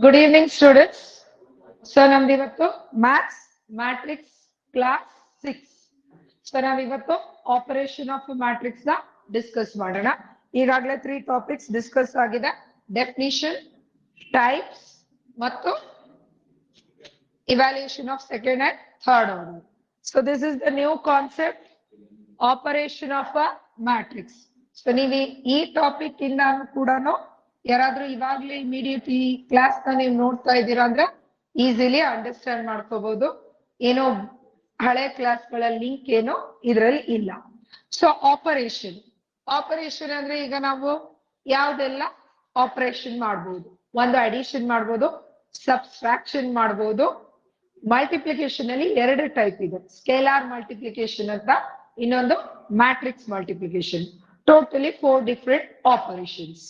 Good evening, students. So, ನಮ್ದಿವತ್ತು maths matrix class 6. So ನಾವಿವತ್ತು operation of matrix ನ discuss ಮಾಡೋಣ. ಈಗಾಗಲೇ 3 ಟಾಪಿಕ್ಸ್ ಡಿಸ್ಕಸ್ ಆಗಿದೆ: ಡೆಫಿನಿಷನ್, ಟೈಪ್ಸ್ ಮತ್ತು evaluation of second and third order. So this is the new concept, operation of a matrix. So ನೀವು ಈ topic ಇಂದ ಕೂಡ ಯಾರಾದ್ರೂ ಇವಾಗ್ಲೇ ಇಮಿಡಿಯೇಟ್ ಈ ಕ್ಲಾಸ್ ನ ನೀವು ನೋಡ್ತಾ ಇದ್ದೀರಾ ಅಂದ್ರೆ ಈಸಿಲಿ ಅಂಡರ್ಸ್ಟ್ಯಾಂಡ್ ಮಾಡ್ಕೋಬಹುದು. ಏನೋ ಹಳೆ ಕ್ಲಾಸ್ ಗಳ ಲಿಂಕ್ ಏನು ಇದ್ರಲ್ಲಿ ಇಲ್ಲ. ಸೊ ಆಪರೇಷನ್ ಅಂದ್ರೆ ಈಗ ನಾವು ಯಾವ್ದೆಲ್ಲ ಆಪರೇಷನ್ ಮಾಡ್ಬೋದು? ಒಂದು ಅಡಿಷನ್ ಮಾಡ್ಬೋದು, ಸಬ್ಸ್ಟ್ರಾಕ್ಷನ್ ಮಾಡ್ಬೋದು. ಮಲ್ಟಿಪ್ಲಿಕೇಶನ್ ಅಲ್ಲಿ 2 ಟೈಪ್ ಇದೆ: ಸ್ಕೇಲಾರ್ ಮಲ್ಟಿಪ್ಲಿಕೇಶನ್ ಅಂತ, ಇನ್ನೊಂದು matrix multiplication. Totally 4 different operations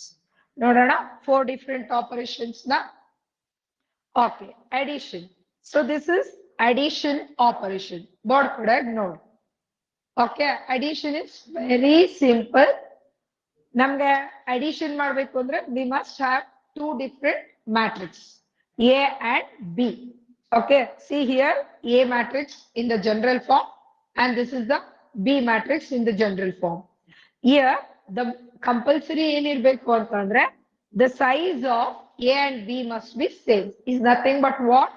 ನೋಡೋಣ. 4 ಡಿಫರೆಂಟ್ ಆಪರೇಷನ್ಸ್ ನ. Okay, addition. So this is addition operation. Board ಕೂಡ ನೋಡಿ. Okay, addition is very simple. ನಮ್ಗೆ ಅಡಿಷನ್ ಮಾಡ್ಬೇಕು ಅಂದ್ರೆ we must have 2 different matrix, A and B. Okay, see here A matrix in the general form and this is the B matrix in the general form. Here the compulsory ಏನಿರಬೇಕು ಅಂತಂದ್ರೆ the size of A and B must be same. Is nothing but what?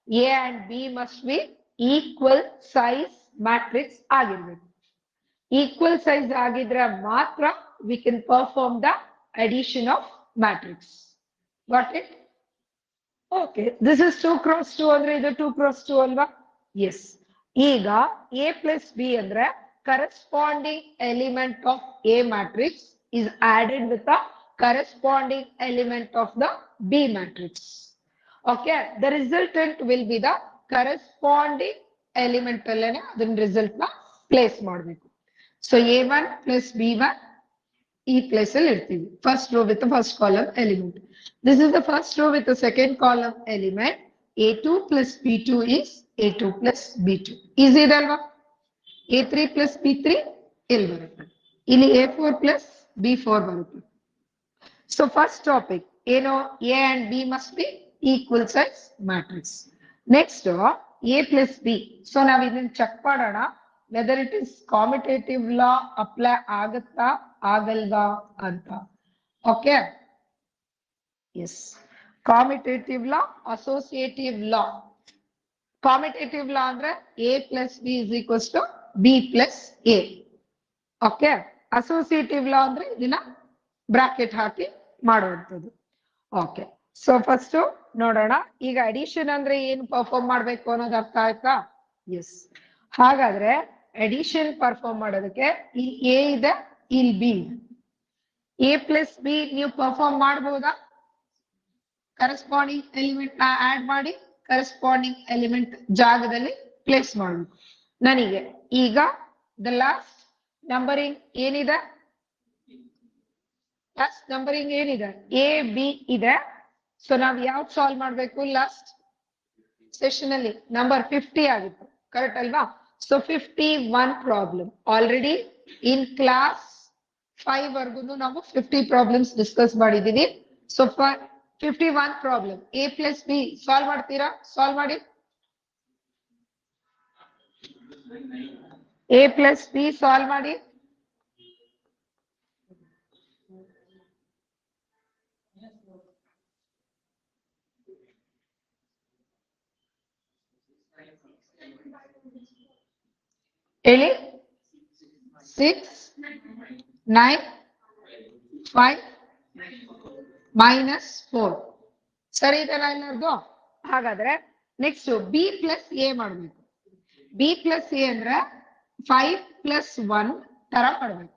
A and B must be equal size matrix ಆಗಿರ್ಬೇಕು. Equal size ಆಗಿದ್ರೆ ಮಾತ್ರ we can perform the addition of matrix. Got it? Okay, this is 2 cross 2 ಅಂದ್ರೆ ಇದು 2 cross 2 ಅಲ್ವಾ? Yes. ಈಗ A plus B ಅಂದ್ರೆ corresponding element of A matrix is added with the corresponding element of the B matrix. Okay, the resultant will be the corresponding element ಅಲ್ಲೇನೆ ಅದನ್ನ result ನ place ಮಾಡಬೇಕು. So A1 plus B1 ಈ place ಅಲ್ಲಿ ಇರ್ತೀವಿ. First row with the first column element. This is the first row with the second column element. A2 plus B2 is A2 plus B2. Easy ಇದಲ್ವಾ? A3 plus B3 ಇಲ್ಲಿ ಬರುತ್ತೆ. ಇಲ್ಲಿ A4 plus B4 ಬರುತ್ತೆ. So first topic ಏನು? A and B must be equal size matrix. Next A plus B. So ನಾವು ಇದನ್ನ check ಮಾಡೋಣ whether it is commutative law apply ಆಗತ್ತಾ ಆಗಲ್ವಾ ಅಂತ. Okay. Yes. Commutative law, associative law. Commutative law ಅಂದ್ರೆ A plus B is equals to B plus A. Okay. Associative law ಅಂದ್ರೆ ಇದನ್ನ bracket ಹಾಕಿ ಮಾಡುವಂಥದ್ದು. ಓಕೆ, ಸೊ ಫಸ್ಟ್ ನೋಡೋಣ. ಈಗ ಅಡಿಷನ್ ಅಂದ್ರೆ ಏನು ಪರ್ಫಾರ್ಮ್ ಮಾಡ್ಬೇಕು ಅನ್ನೋದು ಅರ್ಥ ಆಯ್ತಾ? ಎಸ್. ಹಾಗಾದ್ರೆ ಅಡಿಷನ್ ಪರ್ಫಾರ್ಮ್ ಮಾಡೋದಕ್ಕೆ ಇಲ್ಲಿ ಎ ಇದೆ, ಇಲ್ಲಿ ಬಿ ಇದೆ. ಎ ಪ್ಲಸ್ ಬಿ ನೀವು ಪರ್ಫಾರ್ಮ್ ಮಾಡಬಹುದಾ? ಕರೆಸ್ಪಾಂಡಿಂಗ್ ಎಲಿಮೆಂಟ್ ನ ಆಡ್ ಮಾಡಿ ಕರೆಸ್ಪಾಂಡಿಂಗ್ ಎಲಿಮೆಂಟ್ ಜಾಗದಲ್ಲಿ ಪ್ಲೇಸ್ ಮಾಡಬೇಕು. ನನಗೆ ಈಗ ದ ಲಾಸ್ಟ್ ನಂಬರಿಂಗ್ ಏನಿದೆ? ಲಾಸ್ಟ್ ನಂಬರಿಂಗ್ ಏನಿದೆ? ಎ ಬಿ ಇದೆ. ಸೊ ನಾವು ಯಾವ್ದು ಸಾಲ್ವ್ ಮಾಡಬೇಕು? ಲಾಸ್ಟ್ ಸೆಷನ್ ಅಲ್ಲಿ ನಂಬರ್ 50 ಆಗಿತ್ತು, ಕರೆಕ್ಟ್ ಅಲ್ವಾ? So 51 problem already in class 5 ವರ್ಗು ನಾವು 50 ಪ್ರಾಬ್ಲಮ್ಸ್ ಡಿಸ್ಕಸ್ ಮಾಡಿದೀವಿ. So 51 problem A plus be solve ಮಾಡ್ತೀರಾ? ಸಾಲ್ವ್ ಮಾಡಿ. ಎ ಪ್ಲಸ್ ಬಿ ಸಾಲ್ವ್ ಮಾಡಿ. ಹೇಳಿ. 6 9 5 -4 ಸರಿ ಇದೆಲ್ಲ ಎಲ್ಲರದು? ಹಾಗಾದ್ರೆ ನೆಕ್ಸ್ಟ್ ಬಿ ಪ್ಲಸ್ ಎ ಮಾಡ್ಬೇಕು. ಬಿ ಪ್ಲಸ್ ಎ ಅಂದ್ರೆ 5 + 1 ತರ ಮಾಡ್ಬೇಕು.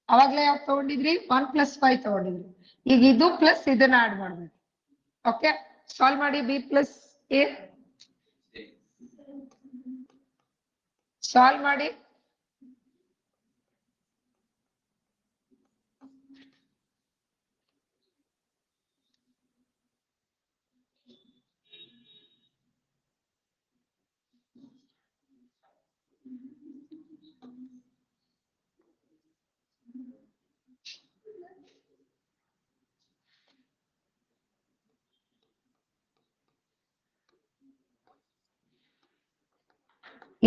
ಅವಾಗ್ಲೇ ಯಾವ್ದು ತಗೊಂಡಿದ್ರಿ? 1 + 5 ತಗೊಂಡಿದ್ರಿ. ಈಗ ಇದು ಪ್ಲಸ್ ಇದನ್ನ ಆಡ್ ಮಾಡ್ಬೇಕು. ಓಕೆ, ಸಾಲ್ವ್ ಮಾಡಿ. ಬಿ ಪ್ಲಸ್ ಎ ಸಾಲ್ವ್ ಮಾಡಿ.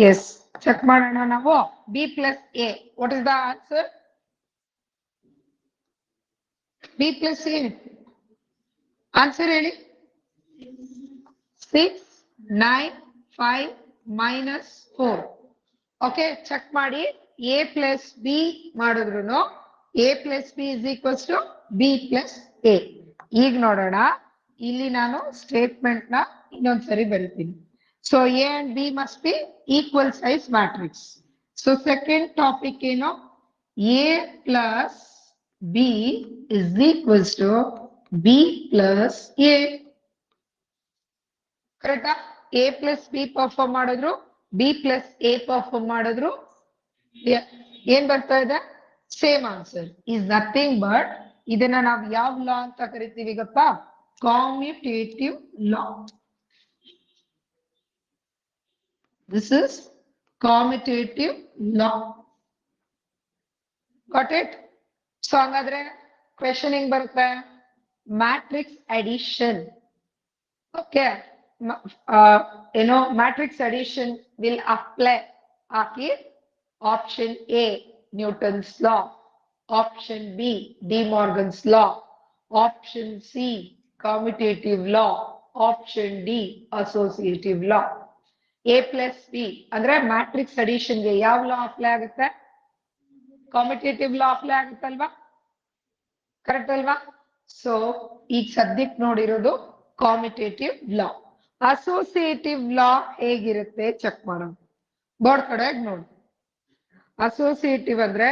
ಎಸ್ ಚೆಕ್ ಮಾಡೋಣ ನಾವು. B plus A, what is the answer? B plus A answer ಹೇಳಿ. 6, 9, 5 minus 4. ಓಕೆ, ಚೆಕ್ ಮಾಡಿ. ಎ ಪ್ಲಸ್ ಬಿ ಮಾಡಿದ್ರು A plus B is equals to B plus A. ಈಗ ನೋಡೋಣ, ಇಲ್ಲಿ ನಾನು ಸ್ಟೇಟ್ಮೆಂಟ್ ನ ಇನ್ನೊಂದ್ಸರಿ ಬರೀತೀನಿ. So A and B must be equal size matrix. So second topic ಏನು? A plus B is equals to B plus A. ಕರೆಕ್ಟಾ? A plus B perform ಮಾಡಿದ್ರು, ಬಿ ಪ್ಲಸ್ ಎ ಪರ್ಫಾರ್ಮ್ ಮಾಡಿದ್ರು, ಏನ್ ಬರ್ತಾ ಇದೆ? Same answer is nothing but, ಇದನ್ನ ನಾವು ಯಾವ ಲಾ ಅಂತ ಕರಿತೀವಿ ಗೊತ್ತಾ? Commutative law. This is commutative law. Got it? So ಹಂಗಾದ್ರೆ ಕ್ವೆಶನ್ ಹೆಂಗ್ ಬರುತ್ತೆ? Matrix addition. ಓಕೆ, ಏನೋ ಮ್ಯಾಟ್ರಿಕ್ಸ್ ಅಡಿಷನ್ ವಿಲ್ ಅಪ್ಲೈ ಹಾಕಿ. Option A Newton's law, option B De Morgan's law, option C commutative law, option D associative law. A plus B ಅಂದ್ರೆ matrix ಅಡಿಷನ್ಗೆ ಯಾವ ಲಾ apply ಆಗುತ್ತೆ? ಕಾಮ್ಯುಟೇಟಿವ್ ಲಾ apply ಆಗುತ್ತಲ್ವಾ? Correct ಅಲ್ವಾ? So ಈಗ ಸದ್ಯಕ್ಕೆ ನೋಡಿರೋದು ಕಾಮ್ಯುಟೇಟಿವ್ ಲಾ. Associative ಲಾ ಹೇಗಿರುತ್ತೆ check ಮಾಡೋಣ. Board ಕಡೆ ನೋಡಿ. ಅಸೋಸಿಯೇಟಿವ್ ಅಂದ್ರೆ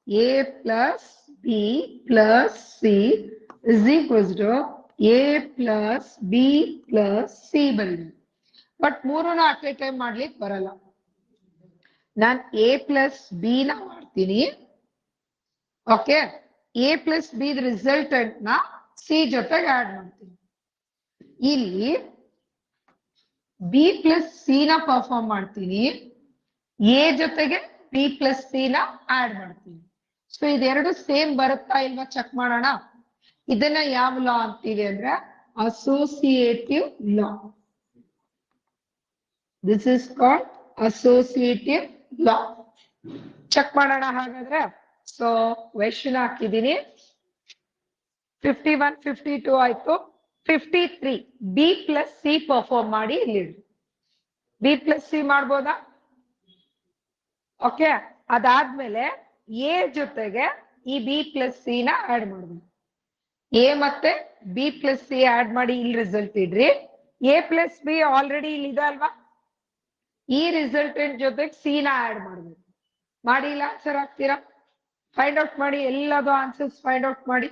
A plus B plus C is equals to A plus B plus C ಬರೀರಿ. ಬಟ್ ಮೂರನ್ನ ಅಟ್ ಎ ಟೈಮ್ ಮಾಡ್ಲಿಕ್ಕೆ ಬರಲ್ಲ. ನಾನ್ ಎ ಪ್ಲಸ್ ಬಿ ನ ಮಾಡ್ತೀನಿ. Okay, A plus B resultant ನ ಸಿ ಜೊತೆಗೆ ಆಡ್ ಮಾಡ್ತೀನಿ. ಇಲ್ಲಿ ಬಿ ಪ್ಲಸ್ ಸಿ ನ ಪರ್ಫಾರ್ಮ್ ಮಾಡ್ತೀನಿ, ಎ ಜೊತೆಗೆ ಬಿ ಪ್ಲಸ್ ಸಿ ನ ಆಡ್ ಮಾಡ್ತೀನಿ. ಸೊ ಇದೆರಡು ಸೇಮ್ ಬರುತ್ತಾ ಇಲ್ವಾ ಚೆಕ್ ಮಾಡೋಣ. ಇದನ್ನ ಯಾವ ಲಾ ಅಂತೀವಿ ಅಂದ್ರೆ associative law. This is called associative law. Check ಮಾಡೋಣ ಹಾಗಾದ್ರೆ. So question ಹಾಕಿದೀನಿ. 51, 52 ಆಯ್ತು. 53 ಬಿ ಪ್ಲಸ್ ಸಿ ಪರ್ಫಾರ್ಮ್ ಮಾಡಿ ಇಲ್ಲಿ ಬಿ ಪ್ಲಸ್ ಸಿ ಮಾಡ್ಬೋದಾ? ಓಕೆ, ಅದಾದ್ಮೇಲೆ ಎ ಜೊತೆಗೆ ಈ ಬಿ ಪ್ಲಸ್ ಸಿ ನ ಆಡ್ ಮಾಡ್ಬೋದು. ಎ ಮತ್ತೆ ಬಿ ಪ್ಲಸ್ ಸಿ ಆಡ್ ಮಾಡಿ ಇಲ್ಲಿ ರಿಸಲ್ಟ್ ಇಡ್ರಿ. ಎ ಪ್ಲಸ್ ಬಿ ಆಲ್ರೆಡಿ ಇಲ್ಲಿ ಇದೆ ಅಲ್ವಾ? ಈ ರಿಸಲ್ಟೆಂಟ್ ಜೊತೆಗೆ ಸಿ ನ ಆಡ್ ಮಾಡ್ಬೇಕು. ಮಾಡಿ ಇಲ್ಲ ಆನ್ಸರ್ ಹಾಕ್ತೀರಾ? ಫೈಂಡ್ ಔಟ್ ಮಾಡಿ, ಎಲ್ಲದು ಆನ್ಸರ್ಸ್ ಫೈಂಡ್ ಔಟ್ ಮಾಡಿ.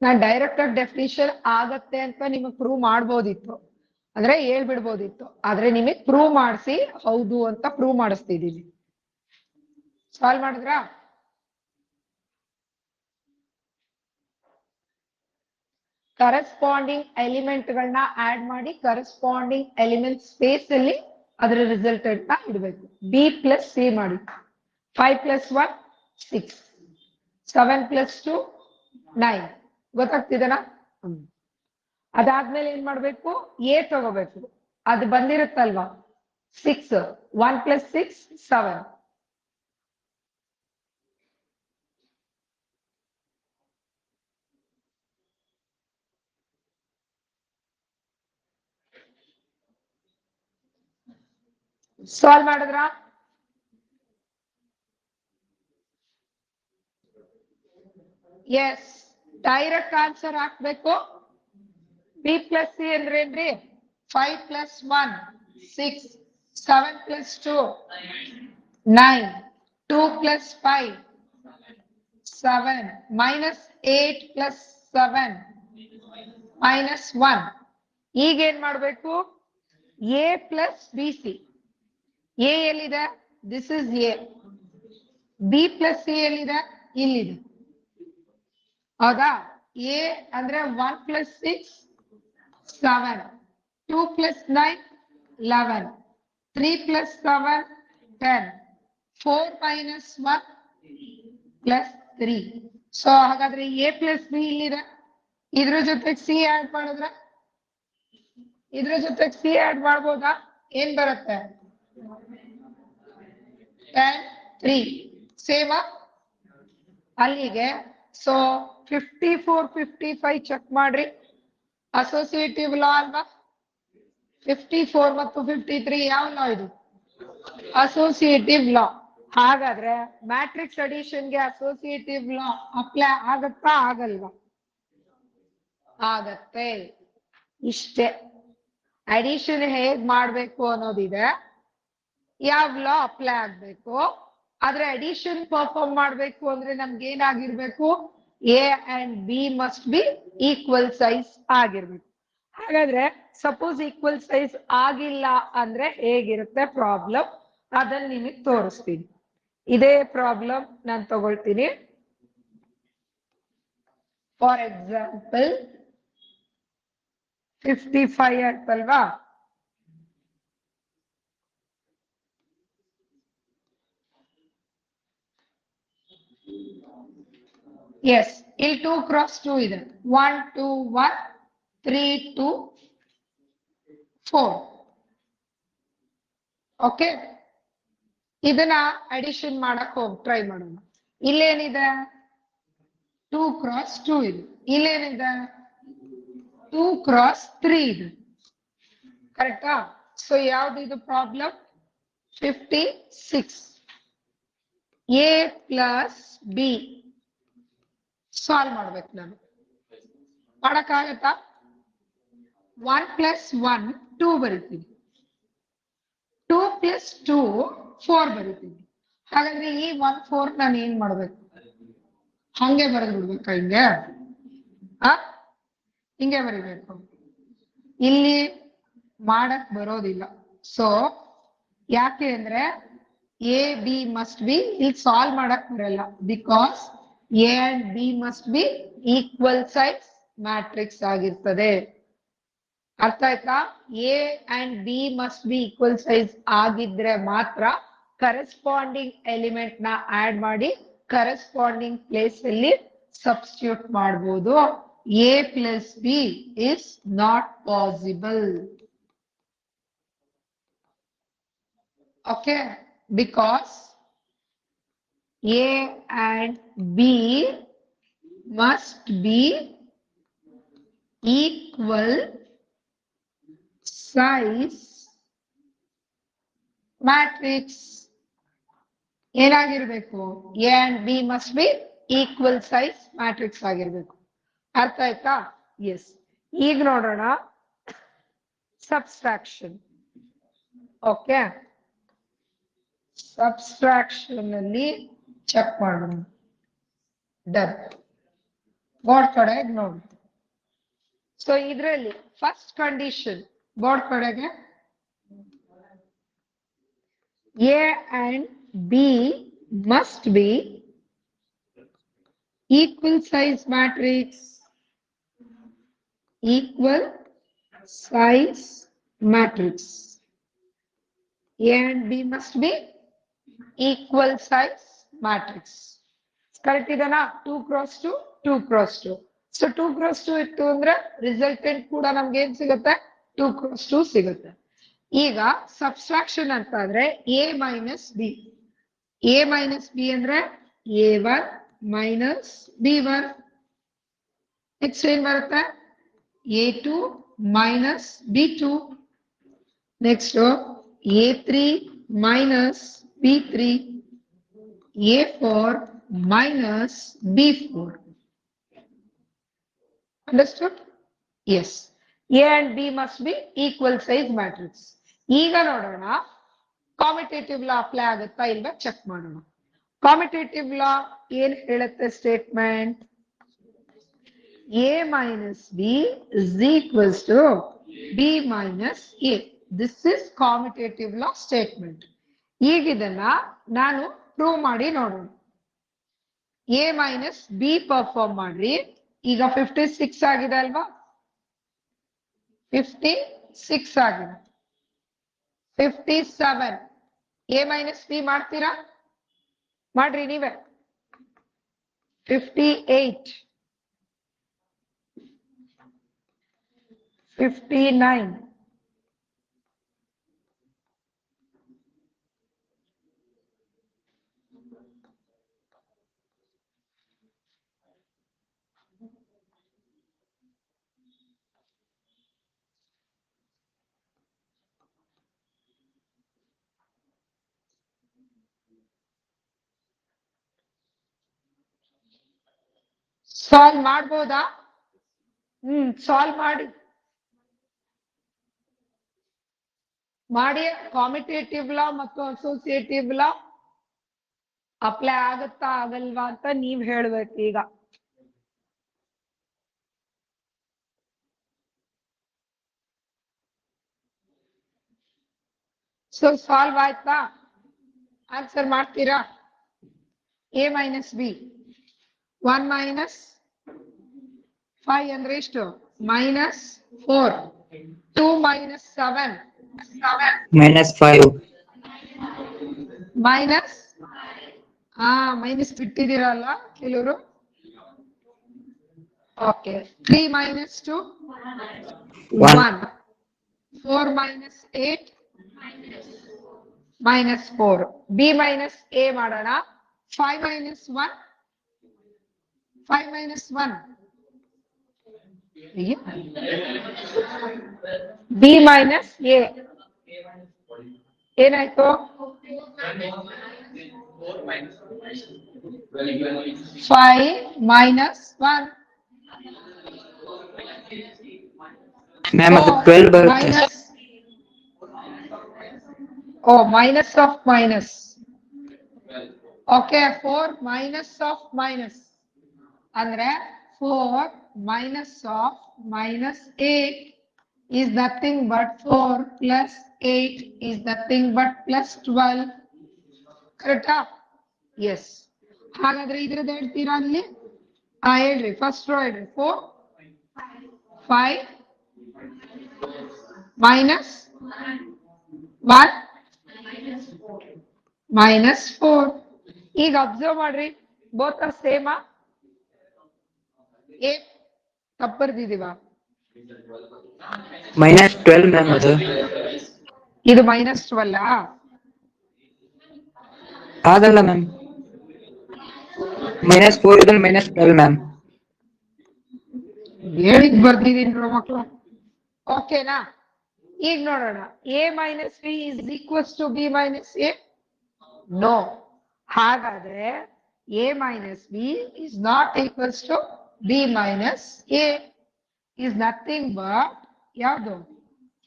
ನಾನ್ ಡೈರೆಕ್ಟ್ ಆಗಿ ಡೆಫಿನಿಷನ್ ಆಗತ್ತೆ ಅಂತ ನಿಮಗೆ ಪ್ರೂವ್ ಮಾಡ್ಬೋದಿತ್ತು, ಅಂದ್ರೆ ಹೇಳ್ಬಿಡ್ಬೋದಿತ್ತು. ಆದ್ರೆ ನಿಮಗೆ ಪ್ರೂವ್ ಮಾಡಿಸಿ ಹೌದು ಅಂತ ಪ್ರೂವ್ ಮಾಡಿಸ್ತಿದೀನಿ. ಸಾಲ್ವ್ ಮಾಡಿದ್ರಾ? ಕರೆಸ್ಪಾಂಡಿಂಗ್ ಎಲಿಮೆಂಟ್ ಗಳನ್ನ ಆಡ್ ಮಾಡಿ ಕರೆಸ್ಪಾಂಡಿಂಗ್ ಎಲಿಮೆಂಟ್ ಸ್ಪೇಸ್ ಅಲ್ಲಿ ಅದರ ರಿಸಲ್ಟೆಂಟ್ ನ ಇಡಬೇಕು. ಬಿ ಪ್ಲಸ್ ಸಿ ಮಾಡಿ. 5 + 1 6, 7 + 2 9. ಗೊತ್ತಾಗ್ತಿದೆನಾ? ಅದಾದ್ಮೇಲೆ ಏನ್ ಮಾಡ್ಬೇಕು? ಎ ತಗೋಬೇಕು. ಅದು ಬಂದಿರುತ್ತಲ್ವಾ 6, 1 + 6 7. ಸಾಲ್ವ್ ಮಾಡಿದ್ರ? ಎಸ್, ಡೈರೆಕ್ಟ್ ಆನ್ಸರ್ ಹಾಕ್ಬೇಕು. ಬಿ ಪ್ಲಸ್ ಸಿ ಅಂದ್ರೆ ಏನ್ರಿ? 5 + 1 6, 7 + 2 9, 2 + 5 7, -8 + 7 -1. ಈಗ ಏನ್ ಮಾಡ್ಬೇಕು? A plus B C. A ಎಲ್ಲಿದೆ? This is A. B plus C ಎಲ್ಲಿದೆ? ಇಲ್ಲಿದೆ. ಹೌದಾ? ಎ ಅಂದ್ರೆ 1 + 6 7, 2 + 9 11, 3 + 7 10, 4 - 1 ಪ್ಲಸ್ 3. ಸೊ ಹಾಗಾದ್ರೆ ಎ ಪ್ಲಸ್ ಬಿ ಇಲ್ಲಿದೆ, ಇದ್ರ ಜೊತೆಗೆ ಸಿ ಆಡ್ ಮಾಡಿದ್ರೆ ಇದ್ರ ಜೊತೆಗೆ ಸಿ ಆಡ್ ಮಾಡ್ಬೋದಾ? ಏನ್ ಬರುತ್ತೆ? 10 3 ಸೇವಾ ಅಲ್ಲಿಗೆ. ಸೊ 54 55 ಚೆಕ್ ಮಾಡ್ರಿ, ಅಸೋಸಿಯೇಟಿವ್ ಲಾ ಅಲ್ವಾ? 54 ಮತ್ತು 53 ಯಾವ ಲಾ ಇದು? ಅಸೋಸಿಯೇಟಿವ್ ಲಾ. ಹಾಗಾದ್ರೆ ಮ್ಯಾಟ್ರಿಕ್ಸ್ ಅಡಿಷನ್ಗೆ ಅಸೋಸಿಯೇಟಿವ್ ಲಾ ಅಪ್ಲೈ ಆಗತ್ತಾ ಆಗಲ್ವಾ? ಆಗತ್ತೆ. ಇಷ್ಟೇ. ಅಡಿಷನ್ ಹೇಗ್ ಮಾಡ್ಬೇಕು ಅನ್ನೋದಿದೆ, ಯಾವ ಲಾ ಅಪ್ಲೈ ಆಗ್ಬೇಕು. ಆದ್ರೆ ಅಡಿಷನ್ ಪರ್ಫಾರ್ಮ್ ಮಾಡ್ಬೇಕು ಅಂದ್ರೆ ನಮ್ಗೆ ಏನಾಗಿರ್ಬೇಕು? A and B must be equal size ಆಗಿರ್ಬೇಕು. ಹಾಗಾದ್ರೆ ಸಪೋಸ್ ಈಕ್ವಲ್ ಸೈಜ್ ಆಗಿಲ್ಲ ಅಂದ್ರೆ ಹೇಗಿರುತ್ತೆ ಪ್ರಾಬ್ಲಮ್, ಅದನ್ನ ನಿಮಗೆ ತೋರಿಸ್ತೀನಿ. ಇದೇ ಪ್ರಾಬ್ಲಮ್ ನಾನು ತಗೊಳ್ತೀನಿ. For example 55 ಅಂತಲ್ವಾ? ಎಸ್, ಇಲ್ಲಿ 2 ಕ್ರಾಸ್ 2 ಇದೆ. 1 2 1 3 2 4. ಓಕೆ, ಇದನ್ನ ಅಡಿಷನ್ ಮಾಡಕ್ ಟ್ರೈ ಮಾಡೋಣ. ಇಲ್ಲೇನಿದೆ? 2 ಕ್ರಾಸ್ 2 ಇದೆ. ಇಲ್ಲೇನಿದೆ? 2 ಕ್ರಾಸ್ 3 ಇದೆ. ಕರೆಕ್ಟಾ? ಸೊ ಯಾವ್ದು ಇದು problem? 56. A plus be solve ಮಾಡ್ಬೇಕು ನಾನು. ಮಾಡಕ್ಕಾಗತ್ತಾ? 1 ಪ್ಲಸ್ 1 2 ಬರೀತೀನಿ, 2 ಪ್ಲಸ್ 2 4 ಬರೀತೀನಿ. ಹಾಗಾದ್ರೆ ಈ 1 4 ನಾನು ಏನ್ ಮಾಡ್ಬೇಕು? ಹಂಗೆ ಬರೆದು ಬಿಡ್ಬೇಕಾ? ಹಿಂಗೆ ಬರಿಬೇಕು. ಇಲ್ಲಿ ಮಾಡಕ್ ಬರೋದಿಲ್ಲ. ಸೊ ಯಾಕೆ ಅಂದ್ರೆ ಎ ಬಿ ಮಸ್ಟ್ ಬಿ ಇಲ್ಲಿ ಸಾಲ್ವ್ ಮಾಡಕ್ ಬರಲ್ಲ, because A and B must be equal size matrix ಆಗಿರ್ತದೆ. ಅರ್ಥ ಆಯ್ತಾ? A and B must be equal size ಆಗಿದ್ರೆ ಮಾತ್ರ ಕರೆಸ್ಪಾಂಡಿಂಗ್ ಎಲಿಮೆಂಟ್ ನ ಆಡ್ ಮಾಡಿ ಕರೆಸ್ಪಾಂಡಿಂಗ್ ಪ್ಲೇಸ್ ಅಲ್ಲಿ ಸಬ್ಸ್ಟಿಟ್ಯೂಟ್ ಮಾಡಬಹುದು. A plus B is not possible. Okay, because A and B must be equal size matrix. ಏನಾಗಿರ್ಬೇಕು? A and B must be equal size matrix ಆಗಿರ್ಬೇಕು. ಅರ್ಥ ಆಯ್ತಾ? ಎಸ್. ಈಗ ನೋಡೋಣ ಸಬ್ಸ್ಟ್ರಾಕ್ಷನ್. ಓಕೆ, ಸಬ್ಸ್ಟ್ರಾಕ್ಷನ್ ಅಲ್ಲಿ check ಮಾಡೋಣ. ಡನ್. ಬೋರ್ಡ್ ಕಡೆಗೆ ನೋಡಿ. ಸೊ ಇದರಲ್ಲಿ ಫಸ್ಟ್ ಕಂಡೀಷನ್ ಬೋರ್ಡ್ ಕಡೆಗೆ A and B must be equal size matrix. Equal size matrix. A and B must be equal size matrix. Correct ಇದನಾ? 2 cross 2 2 cross 2. So 2 cross 2 ಇತ್ತು ಅಂದ್ರೆ resultant ಕೂಡ ನಮ್ಗೆ ಏನ್ ಸಿಗುತ್ತೆ? 2 cross 2 ಸಿಗುತ್ತೆ. ಈಗ ಸಬ್ಸ್ಟ್ರಾಕ್ಷನ್ ಅಂತ ಆದ್ರೆ A minus B. A minus B ಅಂದ್ರೆ A1 ಮೈನಸ್ B1. ನೆಕ್ಸ್ಟ್ ಏನ್ ಬರುತ್ತೆ? A2 minus B2. Next A3 minus B3, A4 minus B4. Understood? Yes. A and B must be equal size matrix. ಈಗ ನೋಡೋಣ commutative law apply ಆಗುತ್ತಾ ಇಲ್ವಾ check ಮಾಡೋಣ. Commutative ಲಾ ಏನ್ ಹೇಳುತ್ತೆ statement? A minus B is equals to B minus A. This is commutative law statement. ಈಗ ಇದನ್ನ ನಾನು ಪ್ರೂವ್ ಮಾಡಿ ನೋಡೋಣ. A ಮೈನಸ್ ಬಿ ಪರ್ಫಾರ್ಮ್ ಮಾಡ್ರಿ. ಈಗ 56 ಆಗಿದೆ ಅಲ್ವಾ? 56 ಆಗಿದೆ. 57 A ಮೈನಸ್ ಬಿ ಮಾಡ್ತೀರಾ? ಮಾಡ್ರಿ ನೀವೇ. 58, 59, ಸಾಲ್ವ್ ಮಾಡ್ಬೋದಾ? ಸಾಲ್ವ್ ಮಾಡಿ ಕಾಮಿಟೇಟಿವ್ ಲಾ ಮತ್ತು ಅಸೋಸಿಯೇಟಿವ್ ಲಾ ಅಪ್ಲೈ ಆಗುತ್ತಾ ಆಗಲ್ವಾ ಅಂತ ನೀವ್ ಹೇಳ್ಬೇಕು ಈಗ. ಸೊ ಸಾಲ್ವ್ ಆಯ್ತಾ? ಆನ್ಸರ್ ಮಾಡ್ತೀರಾ? a ಮೈನಸ್ ಬಿ 1 ಮೈನಸ್ 5 ಅಂದ್ರೆ ಎಷ್ಟು? Minus 4. 2 minus 7 minus 5, minus minus ಬಿಟ್ಟಿದ್ದೀರಲ್ಲ ಕೆಲವರು. Okay 3 minus 2 1. 4 minus 8 minus 4. B minus A ಮಾಡೋಣ. 5 minus 1 5 minus 1 B minus A ಏನಾಯ್ತು? 5 ಮೈನಸ್ 1 ma'am ಅದು 12 ಬರುತ್ತೆ. Minus minus of minus. Okay 4 minus of minus ಅಂದ್ರೆ 4 minus of minus 8 is nothing but 4 plus 8 is nothing but plus 12. Correct? Yes. ಹಾಗಾದ್ರೆ ಇದ್ರದ್ದು ಹೇಳ್ತೀರಾ ಅಲ್ಲಿ? ಹೇಳ್ರಿ ಫಸ್ಟ್ ರೋ ಹೇಳ್ರಿ. 4 5 minus 1 minus 4. ಈಗ ಅಬ್ಸರ್ವ್ ಮಾಡ್ರಿ, ಬೋತ್ ಆರ್ ಸೇಮ್. ಎ ತಪ್ಪರ್ದಿದೀವ? minus 12 ಮ್ಯಾಮ್ ಅದು. ಇದು ಮೈನಸ್ 12 ಆಗಲ್ಲ ಮ್ಯಾಮ್. minus 4 ಇದ್ರೆ minus 12 ಮ್ಯಾಮ್. ಹೇಳಿದ್ ಬರ್ದಿದೀನಿ ಮಕ್ಕಳು. ಓಕೆನಾ? ಈಗ ನೋಡೋಣ. A minus B is equals to B minus A. No. ಹಾಗಾದ್ರೆ A minus B is not equals to B minus A. Is nothing but ಯಾವುದು?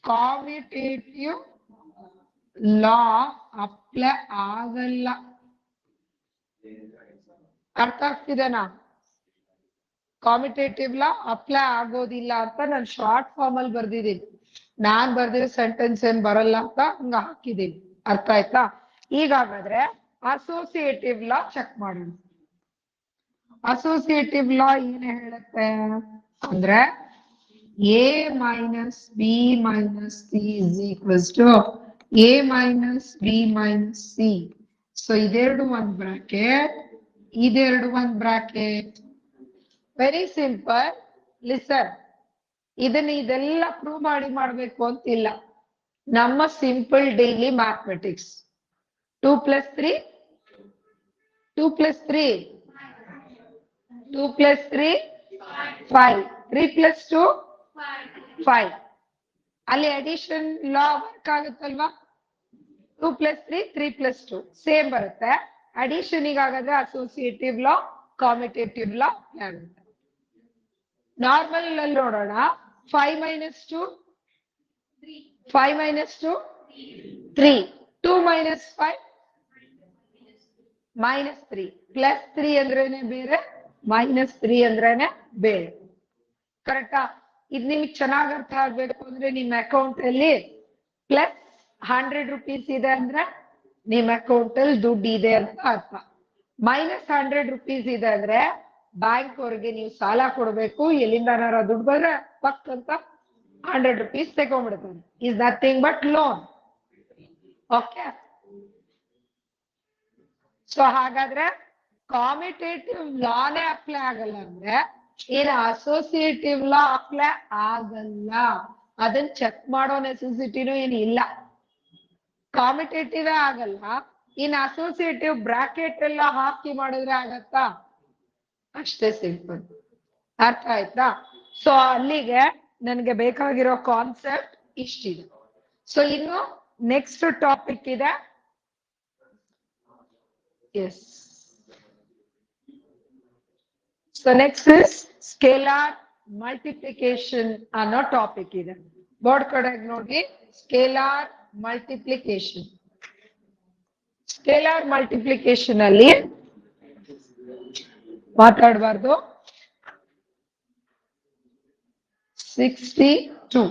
ಕಾಮಿಟೇಟಿವ್ ಲಾ ಅಪ್ಲೈ ಆಗಲ್ಲ. ಅರ್ಥ ಆಗ್ತಿದೆನಾ? ಕಾಮಿಟೇಟಿವ್ ಲಾ ಅಪ್ಲೈ ಆಗೋದಿಲ್ಲ ಅಂತ ನಾನು ಶಾರ್ಟ್ ಫಾರ್ಮ್ ಅಲ್ಲಿ ಬರ್ದಿದ್ದೀನಿ. ನಾನ್ ಬರ್ದಿರೋ sentence ಏನ್ ಬರಲ್ಲ ಅಂತ ಹಂಗ ಹಾಕಿದ್ದೀನಿ. ಅರ್ಥ ಆಯ್ತಾ? ಈಗಾಗಾದ್ರೆ ಅಸೋಸಿಯೇಟಿವ್ ಲಾ ಚೆಕ್ ಮಾಡೋಣ. ಅಸೋಸಿಯೇಟಿವ್ ಲಾ ಏನ್ ಹೇಳುತ್ತೆ ಅಂದ್ರೆ A minus B minus C is equals to A minus B minus C. So ಇದೆರಡು ಒಂದ್ ಬ್ರಾಕೆಟ್, ಇದೆರಡು ಒಂದ್ ಬ್ರಾಕೆಟ್. Very simple. ಲಿಸನ್, ಇದೆಲ್ಲ ಪ್ರೂವ್ ಮಾಡ್ಬೇಕು ಅಂತಿಲ್ಲ. ನಮ್ಮ simple daily mathematics. 2 plus 3 2 plus 3 2 plus 3 5 3 plus 2 5. ಅಲ್ಲಿ ಅಡಿಷನ್ ಲಾ ವರ್ಕ್ ಆಗುತ್ತಲ್ವಾ? 2 plus 3 3 plus 2 ಸೇಮ್ ಬರುತ್ತೆ. ಅಡಿಷನ್ ಈಗಾಗದ್ರೆ ಅಸೋಸಿಯೇಟಿವ್ ಲಾ, ಕಾಮಿಟೇಟಿವ್ ಲಾ ಆಗುತ್ತೆ. ನಾರ್ಮಲ್ ಅಲ್ಲಿ ನೋಡೋಣ. 5 minus 2 5 minus 2 3. 2 minus 5 minus 3. Plus 3 ಅಂದ್ರೇನೆ ಬೇರೆ, ಮೈನಸ್ 3 ಅಂದ್ರೇನೆ ಬೇರೆ. ಕರೆಕ್ಟಾ? ಇದು ನಿಮ್ಗೆ ಚೆನ್ನಾಗಿ ಅರ್ಥ ಆಗ್ಬೇಕು ಅಂದ್ರೆ ನಿಮ್ಮ ಅಕೌಂಟ್ ಅಲ್ಲಿ ಪ್ಲಸ್ 100 rupees ಇದೆ ಅಂದ್ರೆ ನಿಮ್ಮ ಅಕೌಂಟ್ ಅಲ್ಲಿ ದುಡ್ಡು ಇದೆ ಅಂತ ಅರ್ಥ. ಮೈನಸ್ 100 rupees ಇದೆ ಅಂದ್ರೆ ಬ್ಯಾಂಕ್ ಅವ್ರಿಗೆ ನೀವು ಸಾಲ ಕೊಡ್ಬೇಕು. ಎಲ್ಲಿಂದ ದುಡ್ಡು ಬಂದ್ರೆ ಪಕ್ ಅಂತ 100 rupees ತಗೊಂಡ್ಬಿಡ್ತಾರೆ. Is nothing but loan. Okay. So ಹಾಗಾದ್ರೆ ಕಾಮಿಟೇಟಿವ್ ಲಾನೇ ಅಪ್ಲೈ ಆಗಲ್ಲ ಅಂದ್ರೆ ಏನ್ ಅಸೋಸಿಯೇಟಿವ್ ಲಾ ಅಪ್ಲೈ ಆಗಲ್ಲ. ಅದನ್ನ ಚೆಕ್ ಮಾಡೋ ನೆಸೆಸಿಟಿನೂ ಏನ್ ಇಲ್ಲ. ಕಾಮಿಟೇಟಿವ್ ಆಗಲ್ಲ, ಇನ್ ಅಸೋಸಿಯೇಟಿವ್ ಬ್ರಾಕೆಟ್ ಎಲ್ಲ ಹಾಕಿ ಮಾಡಿದ್ರೆ ಆಗತ್ತಾ? ಅಷ್ಟೇ ಸಿಂಪಲ್. ಅರ್ಥ ಆಯ್ತಾ? ಸೊ ಅಲ್ಲಿಗೆ ನನಗೆ ಬೇಕಾಗಿರೋ ಕಾನ್ಸೆಪ್ಟ್ ಇಷ್ಟಿದೆ. ಸೊ ಇನ್ನು ನೆಕ್ಸ್ಟ್ ಟಾಪಿಕ್ ಇದೆ. Yes, so next is scalar multiplication ಅನ್ನೋ ಟಾಪಿಕ್ ಇದೆ. ಬೋರ್ಡ್ ಕಡೆಗೆ ನೋಡಿ, ಸ್ಕೇಲಾರ್ ಮಲ್ಟಿಪ್ಲಿಕೇಶನ್. ಸ್ಕೇಲಾರ್ ಮಲ್ಟಿಪ್ಲಿಕೇಶನ್ ಅಲ್ಲಿ ಮಾತಾಡಬಾರ್ದು. 62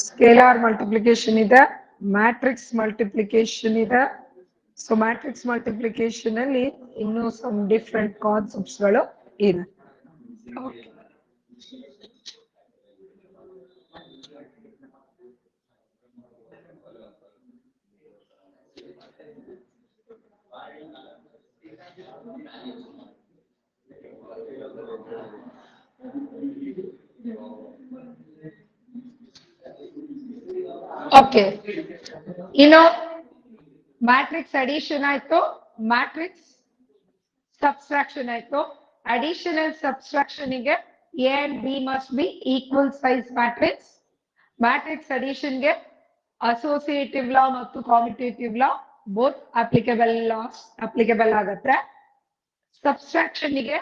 ಸ್ಕೇಲಾರ್ ಮಲ್ಟಿಪ್ಲಿಕೇಶನ್ ಇದೆ, ಮ್ಯಾಟ್ರಿಕ್ಸ್ ಮಲ್ಟಿಪ್ಲಿಕೇಶನ್ ಇದೆ. ಸೊ ಮ್ಯಾಟ್ರಿಕ್ಸ್ ಮಲ್ಟಿಪ್ಲಿಕೇಶನ್ ಅಲ್ಲಿ ಇನ್ನೂ ಸಮ್ ಡಿಫ್ರೆಂಟ್ ಕಾನ್ಸೆಪ್ಟ್ಸ್ ಗಳು ಇದೆ. ಓಕೆ, ಇನ್ನು ಮ್ಯಾಟ್ರಿಕ್ಸ್ ಅಡಿಷನ್ ಆಯ್ತು, ಮ್ಯಾಟ್ರಿಕ್ಸ್ ಸಬ್ಸ್ಟ್ರಾಕ್ಷನ್ ಆಯ್ತು. ಅಡಿಷನ್ ಅಂಡ್ ಸಬ್ಸ್ಟ್ರಾಕ್ಷನ್ ಗೆ A and B must be equal size matrix. Matrix addition ಗೆ ಅಸೋಸಿಯೇಟಿವ್ ಲಾ ಮತ್ತು ಕಾಮಿಟೇಟಿವ್ ಲಾ ಬೋತ್ ಅಪ್ಲಿಕೇಬಲ್ ಆಗತ್ತೆ. ಸಬ್ಸ್ಟ್ರಾಕ್ಷನ್ ಗೆ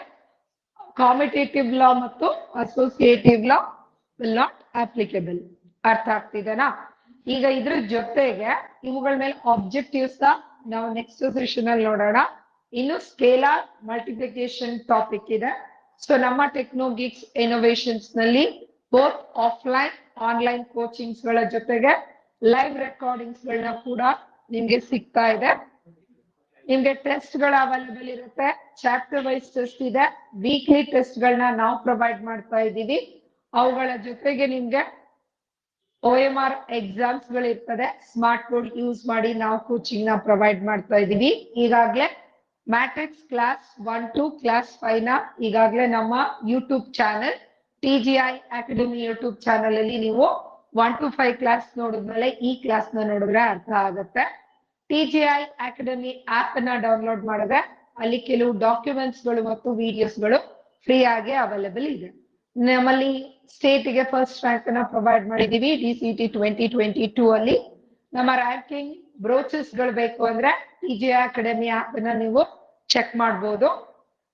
ಕಾಮಿಟೇಟಿವ್ ಲಾ ಮತ್ತು associative law will not applicable. ಅರ್ಥ ಆಗ್ತಿದೆನಾ? ಈಗ ಇದ್ರ ಜೊತೆಗೆ ಇವುಗಳ ಮೇಲೆ ಆಬ್ಜೆಕ್ಟಿವ್ಸ್ ನಾವು ನೆಕ್ಸ್ಟ್ ಸೆಷನ್ ಅಲ್ಲಿ ನೋಡೋಣ. ಇನ್ನು ಸ್ಕೇಲಾರ್ ಮಲ್ಟಿಪ್ಲಿಕೇಶನ್ ಟಾಪಿಕ್ ಇದೆ. ಸೊ ನಮ್ಮ ಟೆಕ್ನೋಗಿಕ್ಸ್ ಇನೋವೇಷನ್ಸ್ ನಲ್ಲಿ ಬೋತ್ ಆಫ್ಲೈನ್ ಆನ್ಲೈನ್ ಕೋಚಿಂಗ್ಸ್ ಗಳ ಜೊತೆಗೆ ಲೈವ್ ರೆಕಾರ್ಡಿಂಗ್ಸ್ ಗಳನ್ನ ಕೂಡ ನಿಮ್ಗೆ ಸಿಗ್ತಾ ಇದೆ. ನಿಮ್ಗೆ ಟೆಸ್ಟ್ ಗಳು ಅವೈಲೇಬಲ್ ಇರುತ್ತೆ. ಚಾಪ್ಟರ್ ವೈಸ್ ಟೆಸ್ಟ್ ಇದೆ. ವೀಕ್ಲಿ ಟೆಸ್ಟ್ ಗಳನ್ನ ನಾವು ಪ್ರೊವೈಡ್ ಮಾಡ್ತಾ ಇದ್ದೀವಿ. ಅವುಗಳ ಜೊತೆಗೆ ನಿಮ್ಗೆ OMR ಎಕ್ಸಾಮ್ಸ್ ಗಳು ಇರ್ತದೆ. ಸ್ಮಾರ್ಟ್ ಬೋರ್ಡ್ ಯೂಸ್ ಮಾಡಿ ನಾವು ಕೋಚಿಂಗ್ ನ ಪ್ರೊವೈಡ್ ಮಾಡ್ತಾ ಇದೀವಿ. ಈಗಾಗಲೇ ಮ್ಯಾಟ್ರಿಕ್ಸ್ ಕ್ಲಾಸ್ 1 to ಕ್ಲಾಸ್ 5 ನ ಈಗಾಗಲೇ ನಮ್ಮ YouTube channel TGI academy YouTube channel ಅಲ್ಲಿ ನೀವು 1 to 5 ಕ್ಲಾಸ್ ನೋಡಿದ್ಮೇಲೆ ಈ ಕ್ಲಾಸ್ ನ ನೋಡಿದ್ರೆ ಅರ್ಥ ಆಗುತ್ತೆ. TGI ಅಕಾಡೆಮಿ ಆಪ್ ನ ಡೌನ್ಲೋಡ್ ಮಾಡಿದ್ರೆ ಅಲ್ಲಿ ಕೆಲವು ಡಾಕ್ಯುಮೆಂಟ್ಸ್ ಗಳು ಮತ್ತು ವಿಡಿಯೋಸ್ ಗಳು ಫ್ರೀ ಆಗಿ ಅವೈಲೇಬಲ್ ಇದೆ. ನಮ್ಮಲ್ಲಿ ಸ್ಟೇಟ್ ಗೆ ಫಸ್ಟ್ ರ್ಯಾಂಕ್ ಅನ್ನ ಪ್ರೊವೈಡ್ ಮಾಡಿದೀವಿ DCT 2022 ಅಲ್ಲಿ. ನಮ್ಮ ರ್ಯಾಂಕಿಂಗ್ ಬ್ರೋಚಸ್ ಗಳು ಬೇಕು ಅಂದ್ರೆ TGI ಅಕಾಡೆಮಿ ಆಪ್ ನ ನೀವು ಚೆಕ್ ಮಾಡಬಹುದು.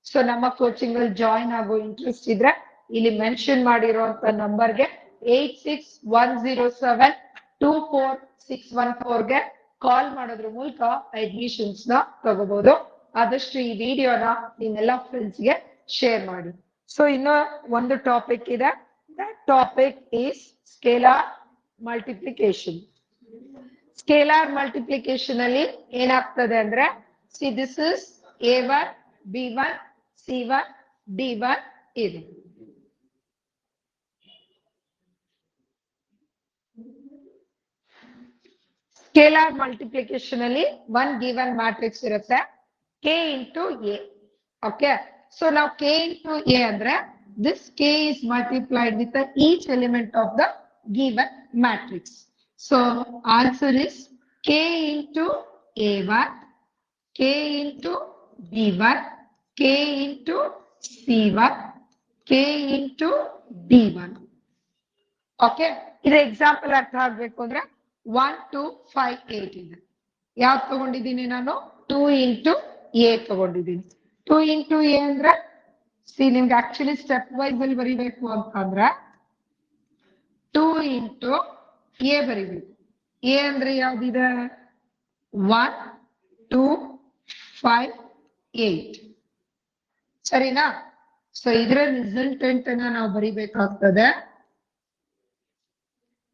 ಸೊ ನಮ್ಮ ಕೋಚಿಂಗ್ ಅಲ್ಲಿ ಜಾಯಿನ್ ಆಗೋ ಇಂಟ್ರೆಸ್ಟ್ ಇದ್ರೆ ಇಲ್ಲಿ ಮೆನ್ಷನ್ ಮಾಡಿರುವಂತ ನಂಬರ್ಗೆ 8610724614 ಗೆ ಕಾಲ್ ಮಾಡೋದ್ರ ಮೂಲಕ ಅಡ್ಮಿಷನ್ಸ್ ನ ತಗೋಬಹುದು. ಆದಷ್ಟು ಈ ವಿಡಿಯೋನ ನಿಮ್ಮೆಲ್ಲ ಫ್ರೆಂಡ್ಸ್ ಗೆ ಶೇರ್ ಮಾಡಿ. ಸೊ ಇನ್ನು ಒಂದು ಟಾಪಿಕ್ ಇದೆ. That topic is scalar multiplication. Scalar multiplication ಅಲ್ಲಿ ಏನಾಗ್ತದೆ ಅಂದ್ರೆ, see this is A1 B1 C1 D1 ಇದೆ. ಸ್ಕೇಲಾರ್ ಮಲ್ಟಿಪ್ಲಿಕೇಶನ್ ಅಲ್ಲಿ ಒನ್ ಗಿವನ್ ಮ್ಯಾಟ್ರಿಕ್ಸ್ ಇರುತ್ತೆ K into A. Okay, so ನಾವು K into A ಅಂದ್ರೆ this K is multiplied with each element of the given matrix. So answer is K into A1, K into B1, K into C1, K into D1. Okay, ಇದು example ಅರ್ಥ ಆಗ್ಬೇಕು ಅಂದ್ರೆ 1 2 5 8 ಇದೆ. ಯಾವ್ದು ತಗೊಂಡಿದ್ದೀನಿ ನಾನು? 2 into A ತಗೊಂಡಿದ್ದೀನಿ. 2 into A ಅಂದ್ರೆ ನಿಮ್ಗೆ ಆಕ್ಚುಲಿ ಸ್ಟೆಪ್ ವೈಸ್ ಅಲ್ಲಿ ಬರಿಬೇಕು ಅಂತಂದ್ರೆ 2 into A ಬರಿಬೇಕು. A ಅಂದ್ರೆ ಯಾವ್ದಿದೆ? 1 2 5 8. ಸರಿನಾ? ಸೊ ಇದರ ರಿಸಲ್ಟೆಂಟ್ ಅನ್ನ ನಾವು ಬರಿಬೇಕಾಗ್ತದೆ.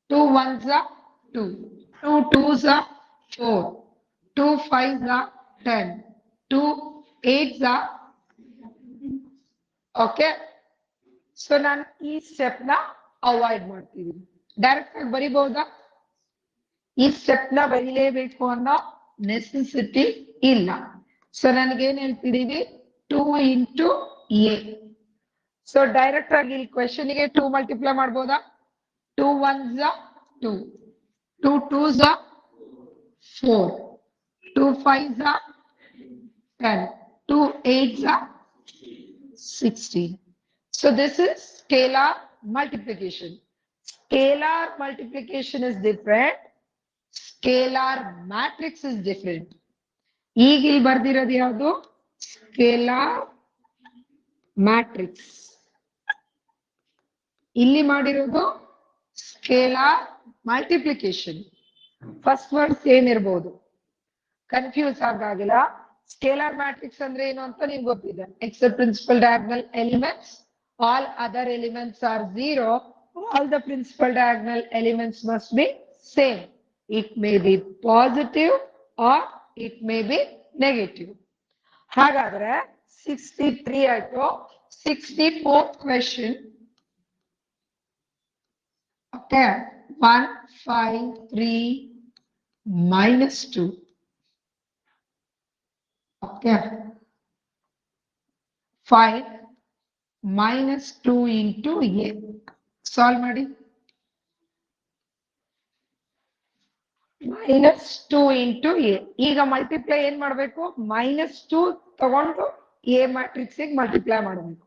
2 1s are 2, 2 2s are 4, 2 5s are 10, 2 8s are okay, so ನಾನು ಈ ಸ್ಟೆಪ್ ನ ಅವಾಯ್ಡ್ ಮಾಡ್ತಿದ್ದೀನಿ. ಡೈರೆಕ್ಟ್ ಆಗಿ ಬರಿಬಹುದಾ? ಈ ಸ್ಟೆಪ್ ನ ಬರೀಲೇಬೇಕು ಅನ್ನೋ ನೆಸೆಸಿಟಿ ಇಲ್ಲ. ಸೊ ನನಗೇನ್ ಹೇಳ್ತಿದೀವಿ, 2 ಇಂಟು ಎ. ಸೊ ಡೈರೆಕ್ಟ್ ಆಗಿ ಇಲ್ಲಿ ಕ್ವೆಶನ್ ಗೆ 2 ಮಲ್ಟಿಪ್ಲೈ ಮಾಡ್ಬೋದಾ? 2 1s 2, 2 2s 4, 2 5s 10, 2 8s 16. So this is scalar multiplication. Scalar multiplication is different. Scalar matrix is different. ಈಗ ಇಲ್ಲಿ ಬರ್ದಿರೋದು ಯಾವುದು? Scalar matrix. ಇಲ್ಲಿ ಮಾಡಿರೋದು ಸ್ಕೇಲಾರ್ ಮಲ್ಟಿಪ್ಲಿಕೇಶನ್. ಫಸ್ಟ್ ವರ್ಡ್ಸ್ ಏನಿರ್ಬೋದು, ಕನ್ಫ್ಯೂಸ್ ಆಗಿಲ್ಲ. ಸ್ಕೇಲಾರ್ ಮ್ಯಾಟ್ರಿಕ್ಸ್ ಅಂದ್ರೆ ಏನು ಅಂತ ನಿಮ್ಗೆ ಗೊತ್ತಿದೆ. Except principal diagonal elements, all other elements are 0, all the principal diagonal elements must be same. It may be positive or it may be negative. ಹಾಗಾದ್ರೆ 63 ಆಯ್ತು. 64th question. Okay, 1 5 3 minus 2. Okay, 5 minus 2 into a. Solve ಮಾಡಿ. -2 into a. ಈಗ multiply ಏನ್ ಮಾಡಬೇಕು? -2 ತಗೊಂಡು A matrix multiply ಮಾಡಬೇಕು.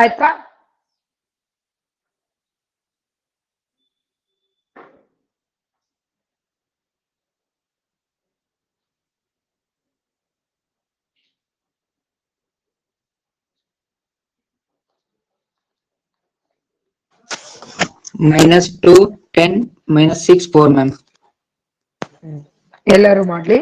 ಆಯ್ತಾ? -2 10 -6 4 ma'am. ಎಲ್ಲರೂ ಮಾಡ್ಲಿ.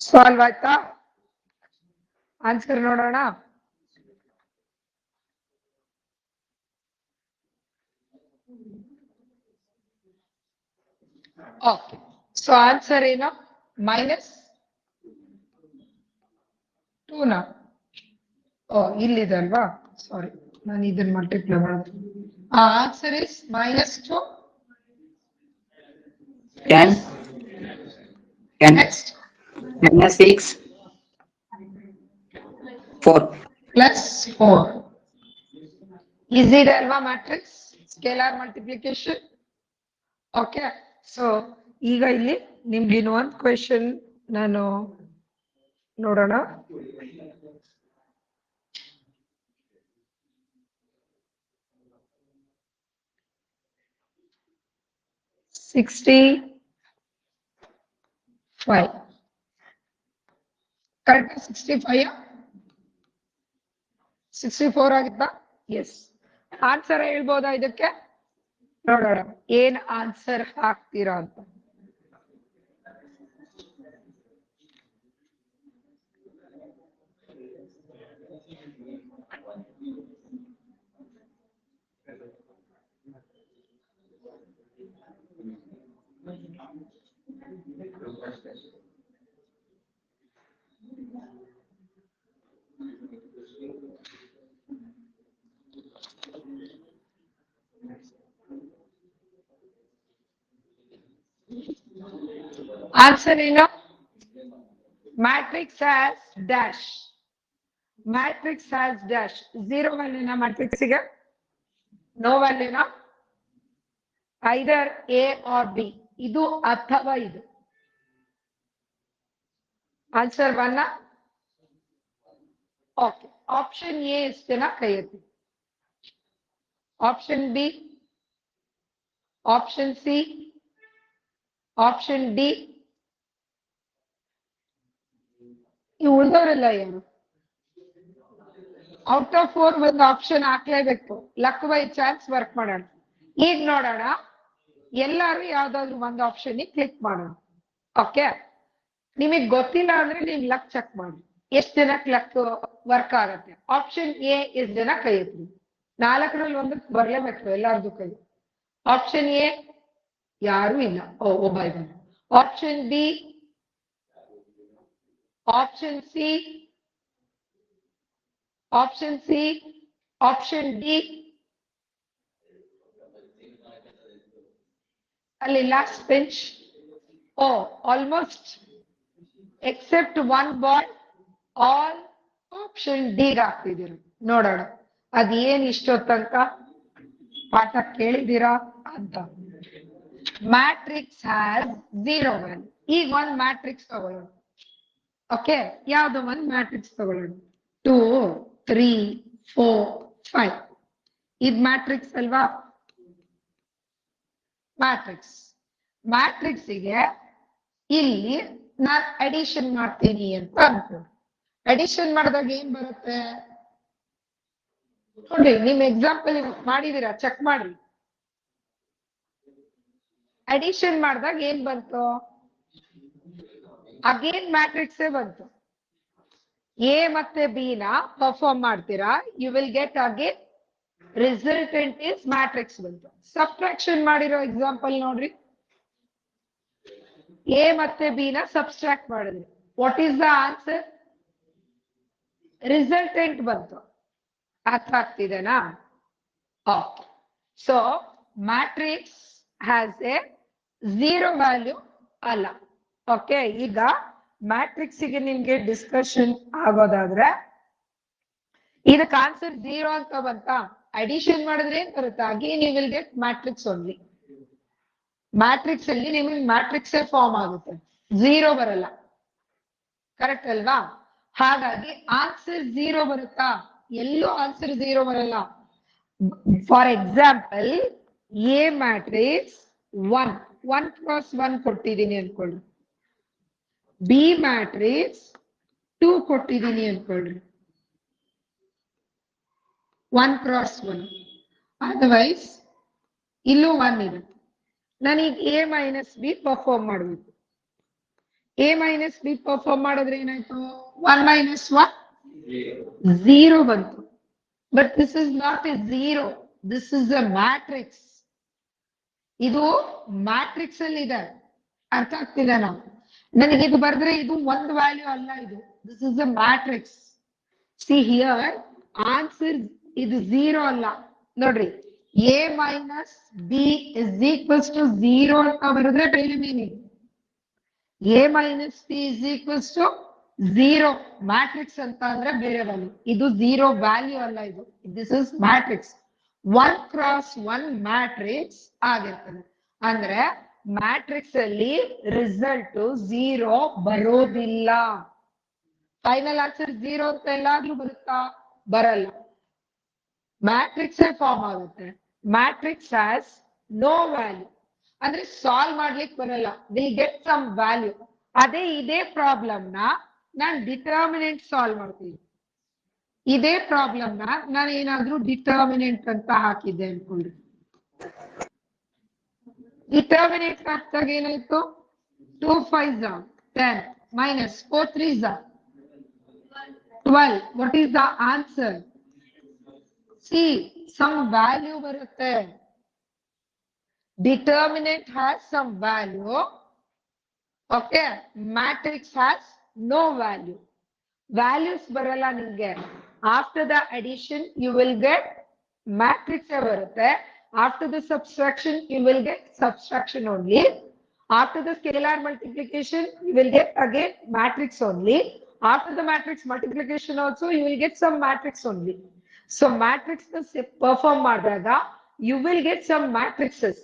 ಸಾಲ್ವ್ ಆಯ್ತಾ? ಆನ್ಸರ್ ನೋಡೋಣ. ಓಕೆ, ಸೊ ಆನ್ಸರ್ ಏನು? -2 ನ. ಓ, ಇಲ್ಲಿದೆ ಅಲ್ವಾ? ಸಾರಿ, ನಾನು ಇದನ್ನ ಮಲ್ಟಿಪ್ಲೈ ಮಾಡಿದೆ. Answer is -2. 10 10 ನೆಕ್ಸ್ಟ್ -6 4 +4. ಇದೆ ಅಲ್ವಾ matrix scalar multiplication? Okay, so ಈಗ ಇಲ್ಲಿ ನಿಮ್ಗೆ ಇನ್ನೊಂದು ಕ್ವೆಶನ್ ನಾನು ನೋಡೋಣ. $65 ಕರೆಕ್ಟ್? 65 64 ಆಗಿತ್ತಾ? ಎಸ್. ಆನ್ಸರ್ ಹೇಳ್ಬೋದಾ ಇದಕ್ಕೆ? ನೋಡೋಣ ಏನ್ ಆನ್ಸರ್ ಹಾಕ್ತೀರಾ ಅಂತ. ಆನ್ಸರ್ ಏನು? Matrix has dash. Matrix has dash. 0 ವ್ಯಾಲ್ಯೂನ ಮ್ಯಾಟ್ರಿಕ್ಸ್ಗೆ? ನೋ ವ್ಯಾಲ್ಯೂನ? ಐದರ್ ಎ ಆರ್ ಬಿ, ಇದು ಅಥವಾ ಇದು. ಆನ್ಸರ್ 1. ಓಕೆ, ಆಪ್ಷನ್ ಎ ಎಷ್ಟು ಜನ ಕೈ ಎತ್ತಿ? Option B? Option C, option D. ನೀವು ಉಳಿದವರೆಲ್ಲ ಏನು ಔಟ್ ಆಫ್ 4 ಒಂದು ಆಪ್ಷನ್ ಹಾಕ್ಲೇಬೇಕು. ಲಕ್ ಬೈ ಚಾನ್ಸ್ ವರ್ಕ್ ಮಾಡೋಣ. ಈಗ ನೋಡೋಣ, ಎಲ್ಲಾರು ಯಾವ್ದಾದ್ರು ಒಂದು ಆಪ್ಷನ್ ಕ್ಲಿಕ್ ಮಾಡೋಣ. ಓಕೆ, ನಿಮಗ್ ಗೊತ್ತಿಲ್ಲ ಅಂದ್ರೆ ನೀವು ಲಕ್ ಚೆಕ್ ಮಾಡಿ ಎಷ್ಟು ಜನಕ್ಕೆ ಲಕ್ ವರ್ಕ್ ಆಗತ್ತೆ. ಆಪ್ಷನ್ ಎ ಎಷ್ಟು ಜನ ಕೈ ಎತ್ತಿ? 4ರಲ್ಲಿ 1 ಬರ್ಲೇಬೇಕು ಎಲ್ಲಾರ್ದು ಕೈ. ಆಪ್ಷನ್ ಎ ಯಾರು ಇಲ್ಲ, ಒಬ್ಬ ಇದ್ದಾನೆ. Option B, option C, option C, option D. ಅಲ್ಲಿ ಲಾಸ್ಟ್ ಬೆಂಚ್. ಆಲ್ಮೋಸ್ಟ್ ಎಕ್ಸೆಪ್ಟ್ 1 ಬಾಯ್, ಆಲ್ ಆಪ್ಷನ್ ಡಿ ಹಾಕ್ತಿದ್ದೀರ. ನೋಡೋಣ ಅದೇನ್ ಇಷ್ಟೊತ್ತು ತನಕ ಪಾಠ ಕೇಳಿದ್ದೀರಾ ಅಂತ. Matrix has 0 value. ಈಗ ಒಂದು ಮ್ಯಾಟ್ರಿಕ್ಸ್ ತಗೊಳ್ಳೋಣ. ಓಕೆ, ಯಾವ್ದು ಒಂದು ಮ್ಯಾಟ್ರಿಕ್ಸ್ ತಗೊಳ್ಳೋಣ. 2, 3, 4, 5. ಇದು ಮ್ಯಾಟ್ರಿಕ್ಸ್ ಅಲ್ವಾ? ಮ್ಯಾಟ್ರಿಕ್ಸ್. ಮ್ಯಾಟ್ರಿಕ್ಸಿಗೆ ಇಲ್ಲಿ ನಾನು ಅಡಿಷನ್ ಮಾಡ್ತೀನಿ ಅಂತ ಅನ್ಕೊಂಡು, ಅಡಿಷನ್ ಮಾಡಿದಾಗ ಏನ್ ಬರುತ್ತೆ ನೋಡ್ರಿ. ನಿಮ್ ಎಕ್ಸಾಂಪಲ್ ಮಾಡಿದೀರಾ, ಚೆಕ್ ಮಾಡ್ರಿ. ಅಡಿಷನ್ ಮಾಡಿದಾಗ ಏನ್ ಬಂತು? ಅಗೇನ್ ಮ್ಯಾಟ್ರಿಕ್ಸೇ ಬಂತು. ಎ ಮತ್ತೆ ಬಿ ನ ಪರ್ಫಾರ್ಮ್ ಮಾಡ್ತೀರಾ, you will get again resultant is matrix ಬಂತು. ಸಬ್ಟ್ರಾಕ್ಷನ್ ಮಾಡಿರೋ ಎಕ್ಸಾಂಪಲ್ ನೋಡ್ರಿ. ಎ ಮತ್ತೆ ಬಿ ನ ಸಬ್ಸ್ಟ್ರಾಕ್ಟ್ ಮಾಡಿದ್ರಿ, what is the answer? Resultant ಬಂತು. ಅರ್ಥ ಆಗ್ತಿದೆನಾ? Okay, so matrix has a 0 value ಅಲ್ಲ. ಓಕೆ, ಈಗ ಮ್ಯಾಟ್ರಿಕ್ಸ್ ಗೆ ನಿಮ್ಗೆ ಡಿಸ್ಕಷನ್ ಆಗೋದಾದ್ರೆ ಇದಕ್ಕೆ ಆನ್ಸರ್ 0 ಅಂತ ಬಂತ. ಅಡಿಷನ್ ಮಾಡಿದ್ರೆ ಏನ್ ಬರುತ್ತೆ? Again you will get matrix only. Matrix ಅಲ್ಲಿ ನಿಮಗೆ ಮ್ಯಾಟ್ರಿಕ್ಸ್ ಫಾರ್ಮ್ ಆಗುತ್ತೆ, 0 ಬರಲ್ಲ. ಕರೆಕ್ಟ್ ಅಲ್ವಾ? ಹಾಗಾಗಿ ಆನ್ಸರ್ 0 ಬರುತ್ತಾ? ಎಲ್ಲೂ ಆನ್ಸರ್ 0 ಬರಲ್ಲ. For example, A matrix 1 cross 1 ಕೊಟ್ಟಿದ್ದೀನಿ ಅನ್ಕೊಳ್ಳಿ. ಬಿ ಮ್ಯಾಟ್ರಿಕ್ಸ್ 2 ಕೊಟ್ಟಿದ್ದೀನಿ ಅನ್ಕೊಳ್ಳಿ, 1 ಕ್ರಾಸ್ 1. ಅದರ್ವೈಸ್ ಇಲ್ಲೂ 1 ಇರುತ್ತೆ. ನಾನೀಗ ಎ ಮೈನಸ್ ಬಿ ಪರ್ಫಾರ್ಮ್ ಮಾಡಬೇಕು. ಎ ಮೈನಸ್ ಬಿ ಪರ್ಫಾರ್ಮ್ ಮಾಡಿದ್ರೆ ಏನಾಯ್ತು? 1 ಮೈನಸ್ 1 0 ಬಂತು. But this is not A 0, this is a matrix. ಇದು ಮ್ಯಾಟ್ರಿಕ್ಸ್ ಅಲ್ಲಿ ಇದೆ. ಅರ್ಥ ಆಗ್ತಿದೆ? ನಾವು ನನಗೆ ಇದು ಬರೆದ್ರೆ ಇದು ಒಂದು ವ್ಯಾಲ್ಯೂ ಅಲ್ಲ, ಇದು this is a matrix. See here, answer ಇದು 0 ಅಲ್ಲ. ನೋಡ್ರಿ, A minus B is equals to 0 ಅಂತ ಬರೆದ್ರೆ ಬೇರೆ meaning. A minus B is equals to 0 matrix ಅಂತ ಅಂದ್ರೆ ಬೇರೆ ವ್ಯಾಲ್ಯೂ. ಇದು 0 ವ್ಯಾಲ್ಯೂ ಅಲ್ಲ, ಇದು this is matrix. 1 cross 1 matrix ಆಗಿರ್ತದೆ. ಅಂದ್ರೆ ಮ್ಯಾಟ್ರಿಕ್ಸ್ ಅಲ್ಲಿ ರಿಸಲ್ಟ್ 0 ಬರೋದಿಲ್ಲ. ಫೈನಲ್ ಆನ್ಸರ್ 0 ಅಂತ ಎಲ್ಲಾದ್ರೂ ಬರುತ್ತಾ? ಬರಲ್ಲ. ಮ್ಯಾಟ್ರಿಕ್ಸ್ ಫಾರ್ಮ್ ಆಗುತ್ತೆ. ಮ್ಯಾಟ್ರಿಕ್ಸ್ ಹ್ಯಾಸ್ ನೋ ವ್ಯಾಲ್ಯೂ, ಅಂದ್ರೆ ಸಾಲ್ವ್ ಮಾಡ್ಲಿಕ್ಕೆ ಬರಲ್ಲ. Will get some value. ಇದೇ ಪ್ರಾಬ್ಲಮ್ ನ ನಾನು ಡಿಟರ್ಮಿನೆಂಟ್ ಸಾಲ್ವ್ ಮಾಡ್ತೀನಿ. ಇದೇ ಪ್ರಾಬ್ಲಮ್ ನ ನಾನು ಏನಾದ್ರೂ ಡಿಟರ್ಮಿನೆಂಟ್ ಅಂತ ಹಾಕಿದ್ದೆ ಅನ್ಕೊಂಡ್ರಿ. ಡಿಟರ್ಮಿನೆಂಟ್ ಹಾಕಿದಾಗ ಏನಾಯ್ತು? 2 5s 10 minus 4 3s 12. What is the answer? See, some value ಬರುತ್ತೆ. Determinant has some value. Okay, matrix has no value. Values ಬರಲ್ಲ ನಿಮಗೆ. After the addition you will get matrix ಬರುತ್ತೆ. After the subtraction you will get subtraction only. After the scalar multiplication you will get again matrix only. After the matrix multiplication also you will get some matrix only. So matrix perform ಮಾಡಿದಾಗ you will get some matrices.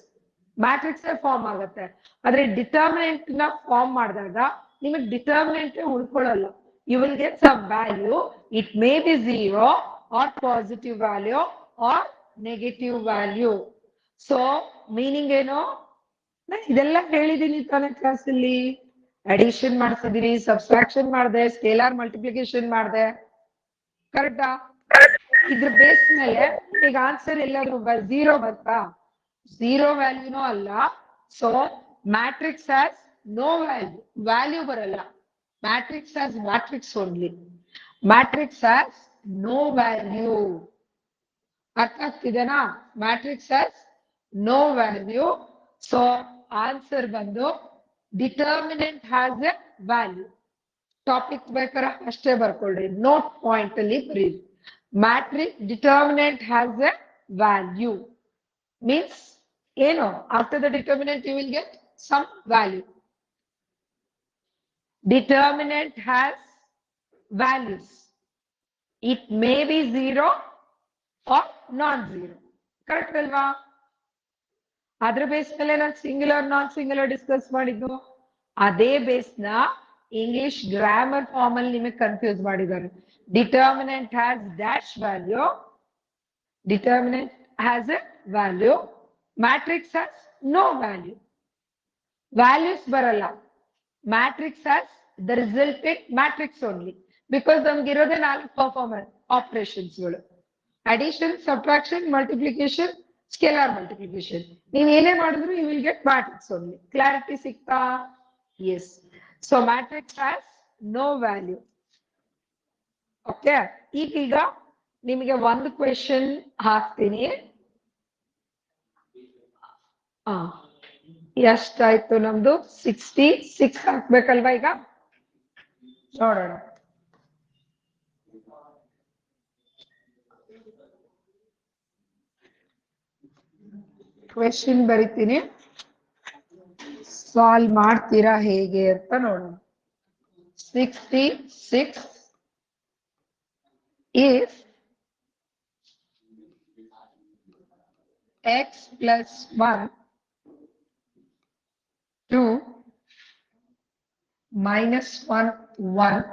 Matrix form ಆಗುತ್ತೆ. ಆದ್ರೆ determinant ನ form ಮಾಡಿದಾಗ ನಿಮಗೆ determinant ಉಳ್ಕೊಳ್ಳಲ್ಲ. You will get some value. It may be 0 or positive value or negative value. So meaning ಏನು? ನಾನ್ ಇದೆಲ್ಲ ಹೇಳಿದೀನಿ ತಾನೇ ಕ್ಲಾಸಲ್ಲಿ. ಅಡಿಷನ್ ಮಾಡ್ತಿದೀನಿ, ಸಬ್ಸ್ಟ್ರಾಕ್ಷನ್ ಮಾಡಿದೆ, ಸ್ಕೇಲಾರ್ ಮಲ್ಟಿಪ್ಲಿಕೇಶನ್ ಮಾಡಿದೆ, ಕರೆಕ್ಟಾ? ಇದ್ರ ಬೇಸ್ ಮೇಲೆ ಈಗ ಆನ್ಸರ್ ಎಲ್ಲಾದ್ರೂ ಝೀರೋ ಬರ್ತಾ? ಝೀರೋ ವ್ಯಾಲ್ಯೂನೂ ಅಲ್ಲ. So matrix has no value, value ಬರಲ್ಲ. Matrix has matrix only, matrix has no value. ಅರ್ಥ ಆಗ್ತಿದೆನಾ? Matrix has no value. So answer ಬಂದು determinant has a value. Topic ಬೇಕಾದ್ರೆ ಅಷ್ಟೇ ಬರ್ಕೊಳ್ರಿ, ನೋಟ್ ಪಾಯಿಂಟ್ ಅಲ್ಲಿ ಬರೀರಿ. Matrix determinant has a value means ಏನು? After the determinant you will get some value. Determinant has values. It may be zero or non-zero. Correct ಅಲ್ವಾ? ಅದ್ರ base ಮೇಲೆ ನಾನು ಸಿಂಗುಲರ್ ನಾನ್ ಸಿಂಗುಲರ್ ಡಿಸ್ಕಸ್ ಮಾಡಿದ್ದು. ಅದೇ ಬೇಸ್ ನ ಇಂಗ್ಲಿಷ್ ಗ್ರಾಮರ್ ಫಾರ್ಮ್ ಅಲ್ಲಿ ನಿಮಗೆ ಕನ್ಫ್ಯೂಸ್ ಮಾಡಿದ್ದಾರೆ. Determinant has dash value, determinant has a value, matrix has no value. Values ಬರಲ್ಲ. Matrix has the resulted matrix only. Because ನಮ್ಗೆ ಇರೋದೇ 4 ಪರ್ಫಾರ್ಮೆನ್ಸ್ ಆಪರೇಷನ್ಸ್ಗಳು: addition, subtraction, multiplication, scalar multiplication. ನೀವು ಏನೇ ಮಾಡಿದ್ರು you will get matrix only. Clarity ಸಿಗ್ತಾ? Yes. So matrix has no value. Okay, ಈಗ ನಿಮಗೆ ಒಂದು ಕ್ವೆಶನ್ ಹಾಕ್ತೀನಿ. ಎಷ್ಟಾಯ್ತು ನಮ್ದು? 66 ಹಾಕ್ಬೇಕಲ್ವಾ? ಈಗ ನೋಡೋಣ. ಕ್ವೆಶನ್ ಬರಿತೀನಿ, ಸಾಲ್ವ್ ಮಾಡ್ತೀರಾ ಹೇಗೆ ಅಂತ ನೋಡೋಣ. 66 if x plus 1 2 minus 1 1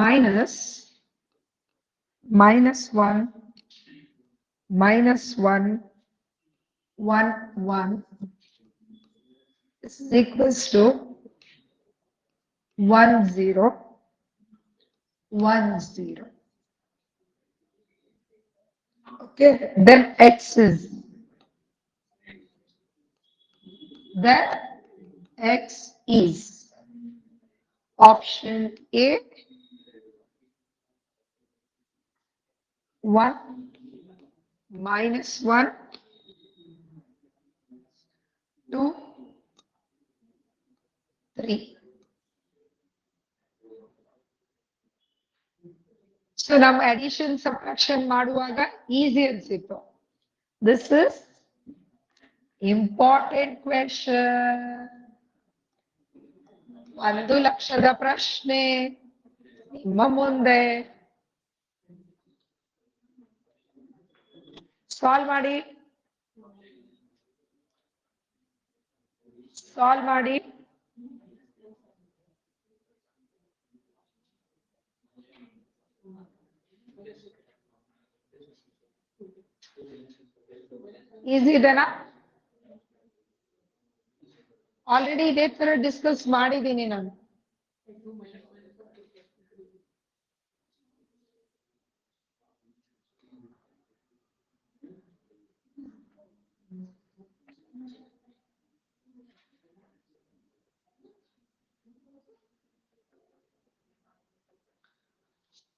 minus 1 minus 1 1 1 is equals to 1 0 1 0. Okay, then x is option A 1 minus 1 2 3. So now addition subtraction ಮಾಡುವಾಗ easy ಅನ್ಸಿತ್ತು. This is important question. 1 ಲಕ್ಷದ ಪ್ರಶ್ನೆ ನಿಮ್ಮ ಮುಂದೆ. ಸಾಲ್ವ್ ಮಾಡಿ, ಸಾಲ್ವ್ ಮಾಡಿ. ಈಸಿ ಇದೆನಾ? ಆಲ್ರೆಡಿ ಇದೇ ತರ ಡಿಸ್ಕಸ್ ಮಾಡಿದ್ದೀನಿ ನಾನು.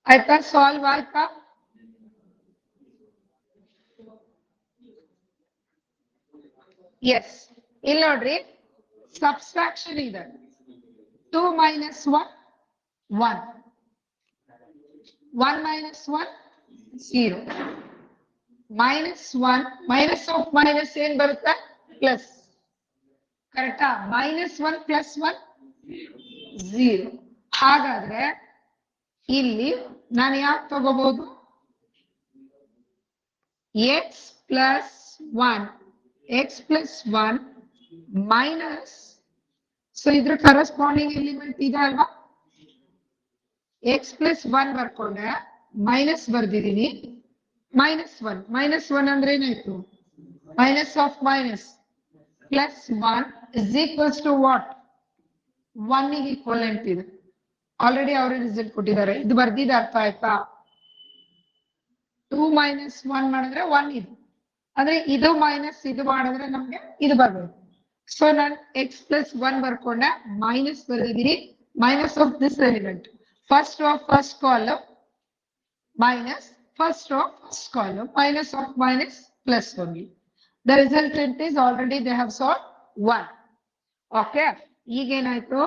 ಆಯ್ತಾ? ಸಾಲ್ವ್ ಆಯ್ತಾ? ಎಸ್. ಇಲ್ಲಿ ನೋಡ್ರಿ, ಸಬ್ಸ್ಟ್ರಾಕ್ಷನ್ ಇದೆ. 2 minus 1 1 1 minus 1 0 minus 1 minus of minus ಏನ್ ಬರುತ್ತೆ? ಪ್ಲಸ್. ಕರೆಕ್ಟಾ? minus 1 plus 1 0. ಹಾಗಾದ್ರೆ ಇಲ್ಲಿ ನಾನು ಯಾಕೆ ತಗೋಬಹುದು? x plus 1 minus, ಸೊ ಇದ್ರ ಕರೆಸ್ಪಾಂಡಿಂಗ್ ಎಲಿಮೆಂಟ್ ಇದೆ ಅಲ್ವಾ? x plus 1 ಬರ್ಕೊಂಡೆ, ಮೈನಸ್ ಬರ್ದಿದ್ದೀನಿ, ಮೈನಸ್ ಒನ್ ಅಂದ್ರೆ ಏನಾಯ್ತು? Minus of minus plus one is equals to what? One ಗೆ ಈಕ್ವಲೆಂಟ್ ಇದೆ. ಆಲ್ರೆಡಿ ಅವರೇ ರಿಸಲ್ಟ್ ಕೊಟ್ಟಿದ್ದಾರೆ. ಇದು ಬರ್ದಿದ್ದ ಅರ್ಥ ಆಯ್ತಾ? 2 ಮೈನಸ್ 1 ಮಾಡಿದ್ರೆ 1 ಇದು. ಅಂದ್ರೆ ಇದು ಮೈನಸ್ ಇದು ಮಾಡಿದ್ರೆ ನಮ್ಗೆ ಇದು ಬರ್ಬೇಕು. ಸೊ ನಾನು ಎಕ್ಸ್ ಪ್ಲಸ್ 1 ಬರ್ಕೊಂಡೆ, ಮೈನಸ್ ಬರ್ದಿದ್ದೀನಿ, minus of this element. First of first column minus first row first column minus of minus plus only. The resultant is already they have solved 1. Okay. ಈಗ ಏನಾಯ್ತು?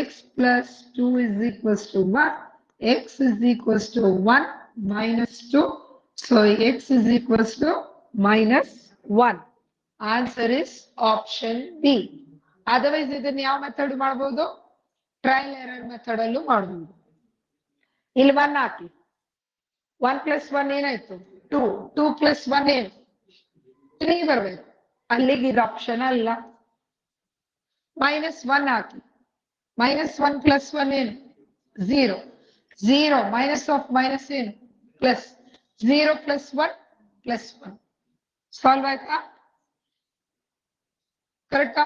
x plus 2 is equals to 1. x is equals to 1 minus 2. So x is equals to minus 1. Answer is option B. Otherwise ಇದನ್ನ ಯಾವ method ಮಾಡಬಹುದು? Trial error method ಅಲ್ಲೂ ಮಾಡಬಹುದು. ಇಲ್ಲಿ 1 ಹಾಕಿ. 1 plus 1 ಏನಾಯ್ತು? 2. 2 plus 1 ಏನು? 3 ಬರ್ಬೇಕು. ಅಲ್ಲಿಗೆ ಇದು ಆಪ್ಷನ್ ಅಲ್ಲ. ಮೈನಸ್ 1 ಹಾಕಿ. ಮೈನಸ್ 1 plus 1 ಏನು? 0. 0 ಮೈನಸ್ ಆಫ್ ಮೈನಸ್ ಏನು? ಪ್ಲಸ್. 0 plus 1 plus 1. ಸಾಲ್ವ್ ಆಯ್ತಾ? ಕರೆಕ್ಟಾ?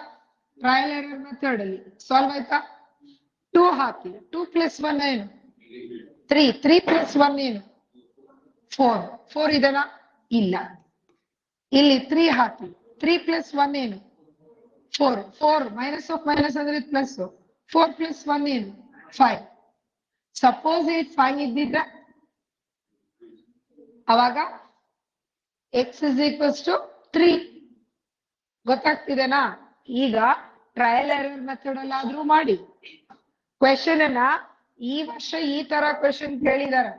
ಟ್ರಯಲ್ ಎರರ್ ಮೆಥಡ್ ಅಲ್ಲಿ ಸಾಲ್ವ್ ಆಯ್ತಾ? 2 ಹಾಕಿ. 2 plus 1 ಏನು? 3. 3 plus 1 ಏನು? 4. 4 ಇದೆನಾ? ಇಲ್ಲ. ಇಲ್ಲಿ 3 ಹಾಕಿ. 3 plus 1 ಏನು? 4. 4 ಮೈನಸ್ ಆಫ್ ಮೈನಸ್ ಅಂದ್ರೆ ಪ್ಲಸ್. 4 plus 1 ಏನು? 5. ಸಪೋಸ್ 5 ಇದ್ದಿದ್ರೆ ಅವಾಗ x is equals to 3. ಗೊತ್ತಾಗ್ತಿದೆನಾ? ಈಗ ಟ್ರಯಲ್ ಎರರ್ ಮೆಥಡ್ ಅಲ್ಲಾದ್ರೂ ಮಾಡಿ. ಕ್ವೆಶನ್ ಅನ್ನ ಈ ವರ್ಷ ಈ ತರ ಕ್ವೆಶನ್ ಕೇಳಿದಾರೆ.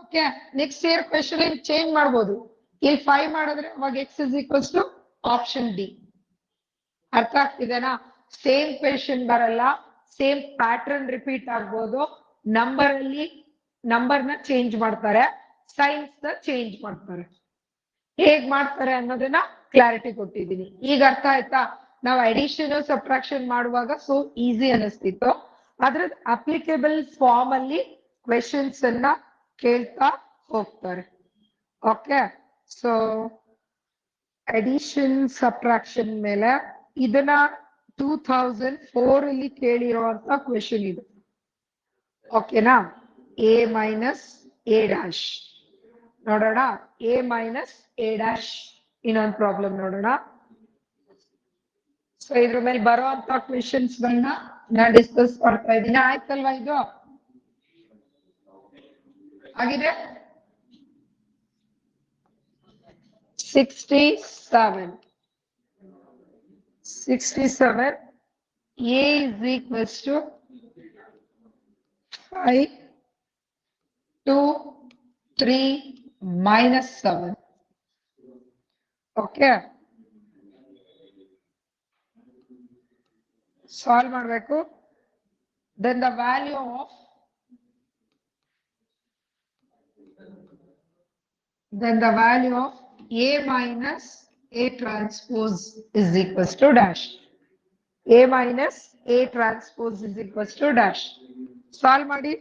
Okay, next year question change ಮಾಡಬಹುದು. ಇಲ್ಲಿ 5 ಮಾಡಿದ್ರೆ ಅವಾಗ x is equals to option D. ಅರ್ಥ ಆಗ್ತಿದೆನಾ? ಸೇಮ್ ಕ್ವೆಶನ್ ಬರಲ್ಲ, ಸೇಮ್ ಪ್ಯಾಟರ್ನ್ ರಿಪೀಟ್ ಆಗ್ಬೋದು. ನಂಬರ್ ಅಲ್ಲಿ ನಂಬರ್ ನ ಚೇಂಜ್ ಮಾಡ್ತಾರೆ, ಸೈನ್ಸ್ ನ ಚೇಂಜ್ ಮಾಡ್ತಾರೆ. ಹೇಗ್ ಮಾಡ್ತಾರೆ ಅನ್ನೋದನ್ನ ಕ್ಲಾರಿಟಿ ಕೊಟ್ಟಿದ್ದೀನಿ. ಈಗ ಅರ್ಥ ಆಯ್ತಾ? ನಾವು ಅಡಿಷನ್ ಸಬ್ಟ್ರಾಕ್ಷನ್ ಮಾಡುವಾಗ ಸೋ ಈಸಿ ಅನಿಸ್ತಿತ್ತು. ಅದ್ರ ಅಪ್ಲಿಕೇಬಲ್ ಫಾರ್ಮ್ ಅಲ್ಲಿ ಕ್ವೆಶನ್ಸ್ ಅನ್ನ ಕೇಳ್ತಾ ಹೋಗ್ತಾರೆ. ಓಕೆ, ಸೊ ಅಡಿಷನ್ ಸಬ್ಟ್ರಾಕ್ಷನ್ ಮೇಲೆ ಇದನ್ನ 2004 ಅಲ್ಲಿ ಕೇಳಿರುವಂತ ಕ್ವೆಶನ್ ಇದು. ಓಕೆನಾ? ಎ ಮೈನಸ್ ಎ ಡ್ಯಾಶ್ ನೋಡೋಣ. ಎ ಮೈನಸ್ ಎ ಡ್ಯಾಶ್ ಇನ್ನೊಂದು ಪ್ರಾಬ್ಲಮ್ ನೋಡೋಣ. ಸೊ ಇದ್ರ ಮೇಲೆ ಬರುವಂತ ಕ್ವೆಶನ್ಸ್ ಗಳನ್ನ ನಾನು ಡಿಸ್ಕಸ್ ಮಾಡ್ತಾ ಇದ್ದೀನಿ. ಆಯ್ತಲ್ವಾ? ಇದು ಆಗಿದೆ. 67. A is equals to 5, 2, 3, minus 7. Okay. Solve ಮಾಡಬೇಕು. Then the value of A minus A transpose is equals to dash. A minus A transpose is equals to dash. Solve ಮಾಡಿ.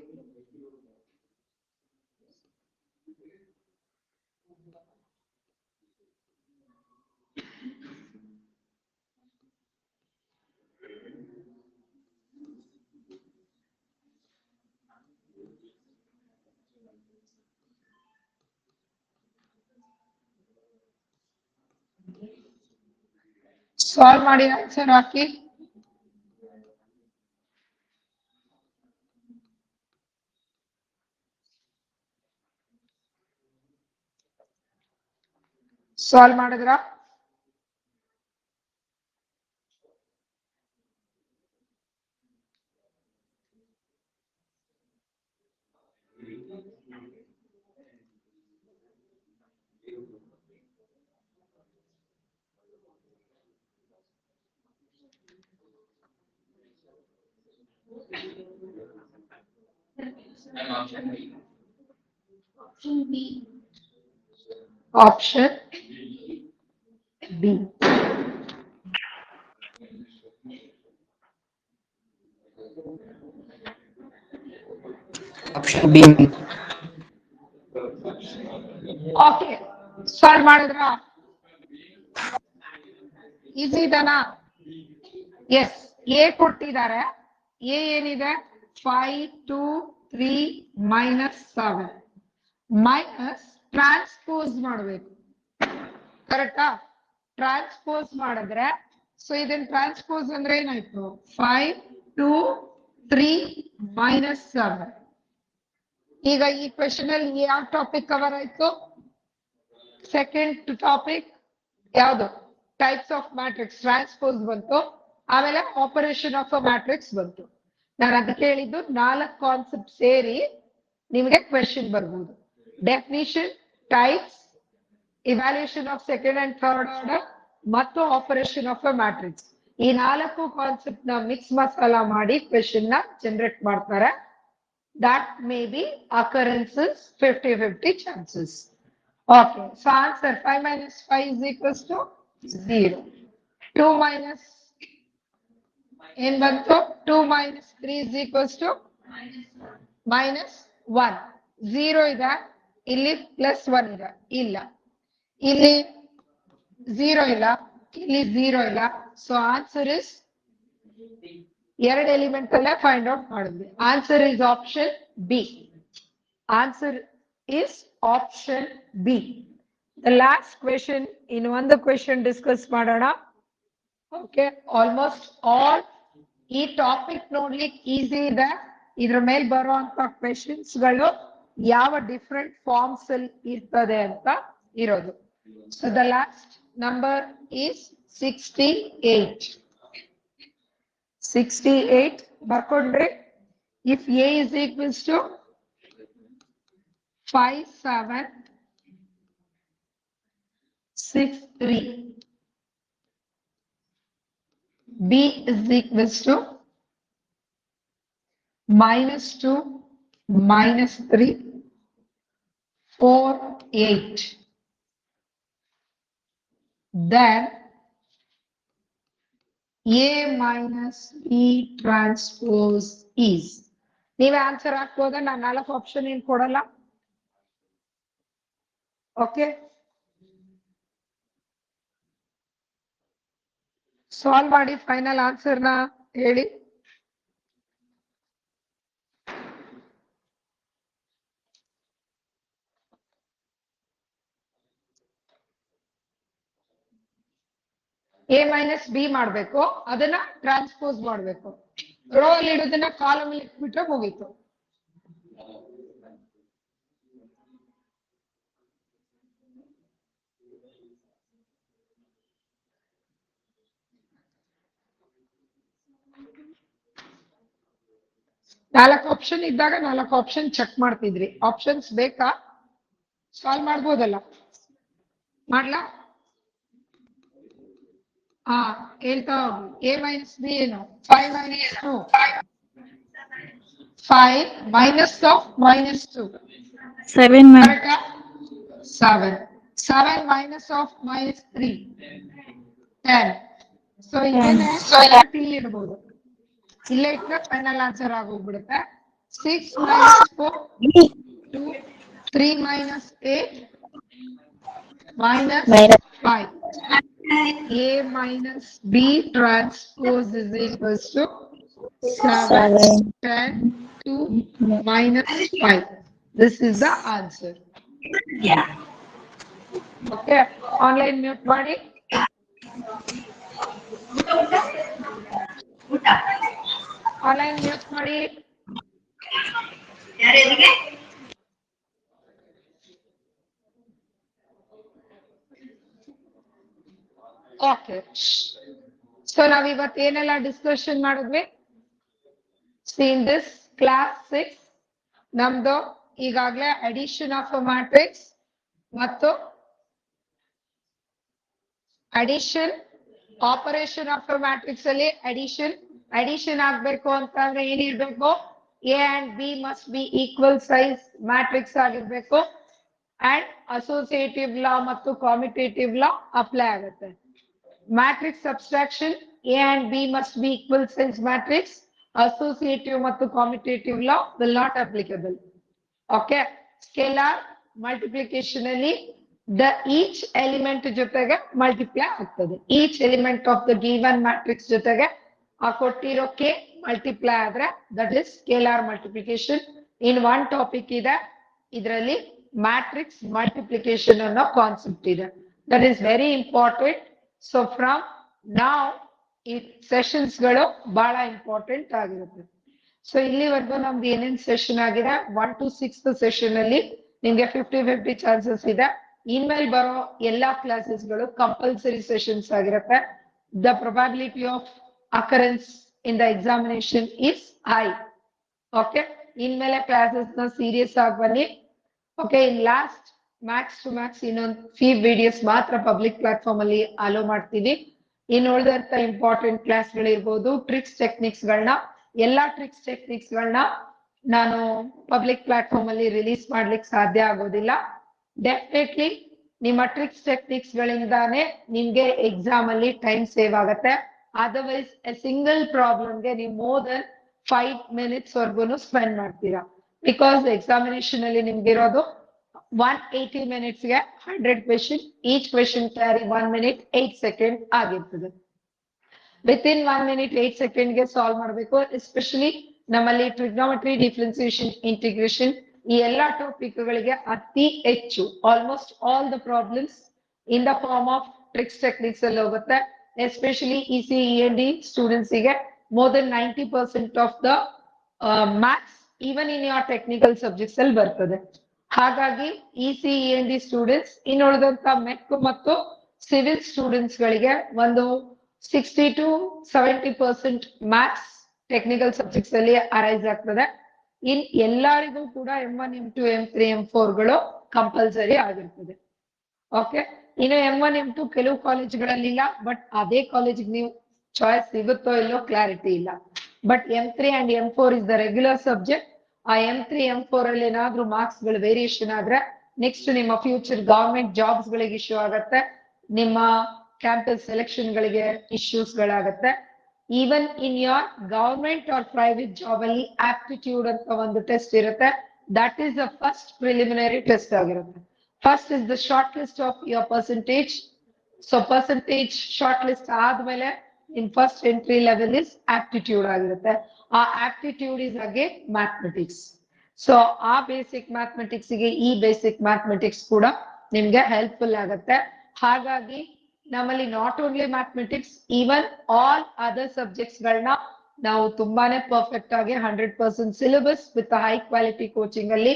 ಸಾಲ್ವ್ ಮಾಡಿ ಆನ್ಸರ್ ಹಾಕಿ. Solve ಮಾಡಿದ್ರ? Option B. Option B. Okay solve ಮಾಡಿದ್ರ easy ಇದನಾ? S, A ಕೊಟ್ಟಿದ್ದಾರೆ. A ಏನಿದೆ 5 2 3 -7 minus transpose ಮಾಡಬೇಕು. ಕರೆಕ್ಟಾ? Transpose ಮಾಡಿದ್ರೆ so ಇದನ್ನ ಟ್ರಾನ್ಸ್ಪೋಸ್ ಅಂದ್ರೆ ಏನಾಯ್ತು 5 2 3 -7. ಈಗ ಈ ಕ್ವೆಶನ್ ಅಲ್ಲಿ ಯಾವ ಟಾಪಿಕ್ ಕವರ್ ಆಯ್ತು? ಸೆಕೆಂಡ್ ಟಾಪಿಕ್ ಯಾವುದು? ಟೈಪ್ಸ್ ಆಫ್ ಮ್ಯಾಟ್ರಿಕ್ಸ್ ಟ್ರಾನ್ಸ್ಪೋಸ್ ಬಂತು, ಆಮೇಲೆ ಆಪರೇಷನ್ ಆಫ್ ಅ ಮ್ಯಾಟ್ರಿಕ್ಸ್ ಬಂತು. ನಾನು ಅದಕ್ಕೆ ಹೇಳಿದ್ದು 4 ಕಾನ್ಸೆಪ್ಟ್ ಸೇರಿ ನಿಮಗೆ ಕ್ವೆಶನ್ ಬರ್ಬೋದು. Definition, types, evaluation of second and third order ಮತ್ತು ಆಪರೇಷನ್ ಆಫ್ ಅ ಮ್ಯಾಟ್ರಿಕ್ಸ್. ಈ 4 ಕಾನ್ಸೆಪ್ಟ್ ನ ಮಿಕ್ಸ್ ಮಸಾಲ ಮಾಡಿ ಕ್ವೆಶನ್ ನ ಜನರೇಟ್ ಮಾಡ್ತಾರೆ. That may be occurrences 50-50 chances. Okay, so answer 5 minus 5 is equals to 0. 2 minus in bantu 2 minus 3 is equals to minus 1. 0 ida illi plus 1 ida illa illi 0 illa illi 0 illa. So answer is ಎರಡು element ಅಲ್ಲೇ find out ಮಾಡಿದ್ವಿ. Answer is option B. Answer is option B. The last question, ಇನ್ನು ಒಂದು question discuss ಮಾಡೋಣ. Okay, almost all ಈ topic ನೋಡ್ಲಿಕ್ಕೆ easy ಇದೆ. ಇದ್ರ ಮೇಲೆ ಬರುವಂತ ಕ್ವೆಶನ್ಸ್ ಗಳು ಯಾವ ಡಿಫರೆಂಟ್ ಫಾರ್ಮ್ಸ್ ಅಲ್ಲಿ ಇರ್ತದೆ ಅಂತ ಇರೋದು. So the last number is 68. 68 ಬರ್ಕೊಂಡ್ರಿ. If A is equals to 5 7 6 3, B is equals to -2 -3 4 8, then A minus B transpose is. ನೀವೇ ಆನ್ಸರ್ ಹಾಕ್ಬೋದ? ನಾನು 4 ಆಪ್ಷನ್ ಏನ್ ಕೊಡಲ್ಲ. ಓಕೆ, ಸಾಲ್ವ್ ಮಾಡಿ ಫೈನಲ್ ಆನ್ಸರ್ ನ ಹೇಳಿ. ಎ ಮೈನಸ್ ಬಿ ಮಾಡ್ಬೇಕು, ಅದನ್ನ ಟ್ರಾನ್ಸ್ಪೋಸ್ ಮಾಡ್ಬೇಕು. ರೋ ಅಲ್ಲಿ ಇಡೋದನ್ನ ಕಾಲಮ್ ಅಲ್ಲಿ ಇಟ್ಬಿಟ್ರೆ ಮುಗೀತು. ನಾಲ್ಕು ಆಪ್ಷನ್ ಇದ್ದಾಗ 4 ಆಪ್ಷನ್ ಚೆಕ್ ಮಾಡ್ತಿದ್ರಿ. ಆಪ್ಷನ್ಸ್ ಬೇಕಾ? ಸಾಲ್ವ್ ಮಾಡ್ಬೋದಲ್ಲ? ಮಾಡ್ಲಾ? ಹಾ, ಹೇಳ್ತಾ ಹೋಗಿ. ಎ ಮೈನಸ್ ಬಿ ಏನು? 5 minus 2. 5 minus of -2. 7 ಕರೆಕ್ಟಾ? 7. 7 minus of -3. 10. ಸೊ ಇಲ್ಲಿ ಇಡ್ಬೋದು. ಇಲ್ಲೇ ಇಟ್ರೆ final answer ಆಗೋಗ್ಬಿಡುತ್ತೆ. 6 minus 4 2 3 minus 8 minus 5. A minus B transpose is equals to 7 10 2 minus 5. This is the answer. Yeah. Okay, online mute ಮಾಡಿ. ಆನ್ಲೈನ್ ಮ್ಯೂಟ್ ಮಾಡಿ. Okay, so ನಾವ್ ಇವತ್ತು ಏನೆಲ್ಲ ಡಿಸ್ಕಷನ್ ಮಾಡಿದ್ವಿ? ಇನ್ ದಿಸ್ ಕ್ಲಾಸ್ 6 ನಮ್ದು ಈಗಾಗಲೇ ಅಡಿಷನ್ ಆಫ್ ಅ ಮ್ಯಾಟ್ರಿಕ್ಸ್ ಮತ್ತು addition operation of a matrix ಅಲ್ಲಿ ಅಡಿಷನ್ ಆಗ್ಬೇಕು ಅಂತಂದ್ರೆ ಏನಿರ್ಬೇಕು? A and B must be equal size matrix ಆಗಿರ್ಬೇಕು. ಅಂಡ್ ಅಸೋಸಿಯೇಟಿವ್ ಲಾ ಮತ್ತು ಕಾಮಿಟೇಟಿವ್ ಲಾ ಅಪ್ಲೈ ಆಗುತ್ತೆ. Matrix subtraction A and B must be equal size matrix, associative ಮತ್ತು commutative law will not applicable. Okay, scalar multiplication ಅಲ್ಲಿ each element ಜೊತೆಗೆ multiply ಆಗ್ತದೆ. Each element of the given matrix ಜೊತೆಗೆ ಆ ಕೊಟ್ಟಿರೋ K multiply ಆದ್ರೆ that is scalar multiplication. In one topic ಇದೆ, ಇದರಲ್ಲಿ ಮ್ಯಾಟ್ರಿಕ್ಸ್ ಮಲ್ಟಿಪ್ಲಿಕೇಶನ್ ಅನ್ನೋ ಕಾನ್ಸೆಪ್ಟ್ ಇದೆ. That is very important. So from ನಾವ್ ಈ ಸೆಷನ್ಸ್ ಗಳು ಬಹಳ ಇಂಪಾರ್ಟೆಂಟ್ ಆಗಿರುತ್ತೆ. ಸೊ ಇಲ್ಲಿವರೆಗೂ ನಮ್ದು ಏನೇನ್ ಸೆಷನ್ ಆಗಿದೆ, 1 to 6th ಸೆಷನ್ ಅಲ್ಲಿ ನಿಮ್ಗೆ 50-50 ಚಾನ್ಸಸ್ ಇದೆ. ಇನ್ಮೇಲೆ ಬರೋ ಎಲ್ಲಾ ಕ್ಲಾಸಸ್ ಗಳು ಕಂಪಲ್ಸರಿ ಸೆಷನ್ಸ್ ಆಗಿರುತ್ತೆ. The probability of occurrence in the examination is high. Okay, ಇನ್ಮೇಲೆ ಕ್ಲಾಸಸ್ ನ ಸೀರಿಯಸ್ ಆಗಿ ಬನ್ನಿ. Okay, in last max to max ಇನ್ನೊಂದು ಫೀವ್ ವಿಡಿಯೋಸ್ ಮಾತ್ರ ಪಬ್ಲಿಕ್ ಪ್ಲಾಟ್ಫಾರ್ಮ್ ಅಲ್ಲಿ ಅಲೋ ಮಾಡ್ತೀವಿ. ಇನ್ ಉಳಿದಂತ ಇಂಪಾರ್ಟೆಂಟ್ ಕ್ಲಾಸ್ ಗಳಿರ್ಬೋದು, ಟ್ರಿಕ್ಸ್ ಟೆಕ್ನಿಕ್ಸ್ ಗಳನ್ನ, ಎಲ್ಲಾ ಟ್ರಿಕ್ಸ್ ಟೆಕ್ನಿಕ್ಸ್ ಗಳನ್ನ ನಾನು ಪಬ್ಲಿಕ್ ಪ್ಲಾಟ್ಫಾರ್ಮ್ ಅಲ್ಲಿ ರಿಲೀಸ್ ಮಾಡ್ಲಿಕ್ಕೆ ಸಾಧ್ಯ ಆಗೋದಿಲ್ಲ. ಡೆಫಿನೆಟ್ಲಿ ನಿಮ್ಮ ಟ್ರಿಕ್ಸ್ ಟೆಕ್ನಿಕ್ಸ್ ಗಳಿಂದಾನೇ ನಿಮ್ಗೆ ಎಕ್ಸಾಮ್ ಅಲ್ಲಿ ಟೈಮ್ ಸೇವ್ ಆಗುತ್ತೆ. ಅದರ್ವೈಸ್ ಎ ಸಿಂಗಲ್ ಪ್ರಾಬ್ಲಮ್ಗೆ ನೀವು ಮೋರ್ ದನ್ 5 minutes ವರ್ಗೂನು ಸ್ಪೆಂಡ್ ಮಾಡ್ತೀರಾ. ಬಿಕಾಸ್ ಎಕ್ಸಾಮಿನೇಷನ್ ಅಲ್ಲಿ ನಿಮ್ಗೆ ಇರೋದು 180 minutes ಗೆ 100 question. Each question carry 1 minute 8 seconds ಆಗಿರ್ತದೆ. ವಿತಿನ್ 1 minute 8 seconds ಗೆ ಸಾಲ್ವ್ ಮಾಡಬೇಕು. ಎಸ್ಪೆಷಲಿ ನಮ್ಮಲ್ಲಿ ಟ್ರಿಗ್ನೋಮೆಟ್ರಿ, ಡಿಫ್ರೆನ್ಸಿಯೇಷನ್, ಇಂಟಿಗ್ರೇಷನ್ ಈ ಎಲ್ಲಾ ಟಾಪಿಕ್ ಗಳಿಗೆ ಅತಿ ಹೆಚ್ಚು almost all the problems in the form of tricks techniques ಅಲ್ಲಿ ಹೋಗುತ್ತೆ. ಎಸ್ಪೆಷಲಿ ECE&D ಸ್ಟೂಡೆಂಟ್ಸ್ ಗೆ more than 90% of the maths even in your technical subjects ಅಲ್ಲಿ ಬರ್ತದೆ. ಹಾಗಾಗಿ ECE&D ಸ್ಟೂಡೆಂಟ್ಸ್ ಇನ್ ಉಳಿದಂತ ಮೆಕ್ ಮತ್ತು ಸಿವಿಲ್ ಸ್ಟೂಡೆಂಟ್ಸ್ ಗಳಿಗೆ ಒಂದು 60 to 70% ಮ್ಯಾಥ್ಸ್ ಟೆಕ್ನಿಕಲ್ ಸಬ್ಜೆಕ್ಟ್ಸ್ ಅಲ್ಲಿ ಅರೈಸ್ ಆಗ್ತದೆ. ಇನ್ ಎಲ್ಲರಿಗೂ ಕೂಡ M1, M2, M3, M4 ಗಳು ಕಂಪಲ್ಸರಿ ಆಗಿರ್ತದೆ. ಓಕೆ, ಇನ್ನು M1, M2 ಕೆಲವು ಕಾಲೇಜ್ಗಳಲ್ಲಿಲ್ಲ, ಬಟ್ ಅದೇ ಕಾಲೇಜ್ ನೀವು ಚಾಯ್ಸ್ ಸಿಗುತ್ತೋ ಇಲ್ಲೋ ಕ್ಲಾರಿಟಿ ಇಲ್ಲ. But M3 and M4 is the regular subject. ಆ M3, M4 ಅಲ್ಲಿ ಏನಾದ್ರೂ ಮಾರ್ಕ್ಸ್ ಗಳು ವೇರಿಯೇಷನ್ ಆದ್ರೆ ನೆಕ್ಸ್ಟ್ ನಿಮ್ಮ ಫ್ಯೂಚರ್ ಗವರ್ಮೆಂಟ್ ಜಾಬ್ಸ್ ಗಳಿಗೆ ಇಶ್ಯೂ ಆಗತ್ತೆ, ನಿಮ್ಮ ಕ್ಯಾಂಪಸ್ ಸೆಲೆಕ್ಷನ್ ಗಳಿಗೆ ಇಶ್ಯೂಸ್ ಗಳಾಗತ್ತೆ. Even in your government or private job ಅಲ್ಲಿ ಆಪ್ಟಿಟ್ಯೂಡ್ ಅಂತ ಒಂದು ಟೆಸ್ಟ್ ಇರುತ್ತೆ. That is the first preliminary test ಆಗಿರುತ್ತೆ. First is the short list of your percentage. So percentage short list ಆದ್ಮೇಲೆ in first entry level is aptitude ಆಗಿರುತ್ತೆ. ಆ aptitude is again mathematics. So ಆ basic mathematics ಗೆ ಈ basic mathematics ಕೂಡ ನಿಮ್ಗೆ helpful ಆಗುತ್ತೆ. ಹಾಗಾಗಿ ನಮ್ಮಲ್ಲಿ not only mathematics, even all other subjects ಗಳನ್ನ ನಾವು ತುಂಬಾನೇ ಪರ್ಫೆಕ್ಟ್ ಆಗಿ 100% syllabus with high quality coaching ಅಲ್ಲಿ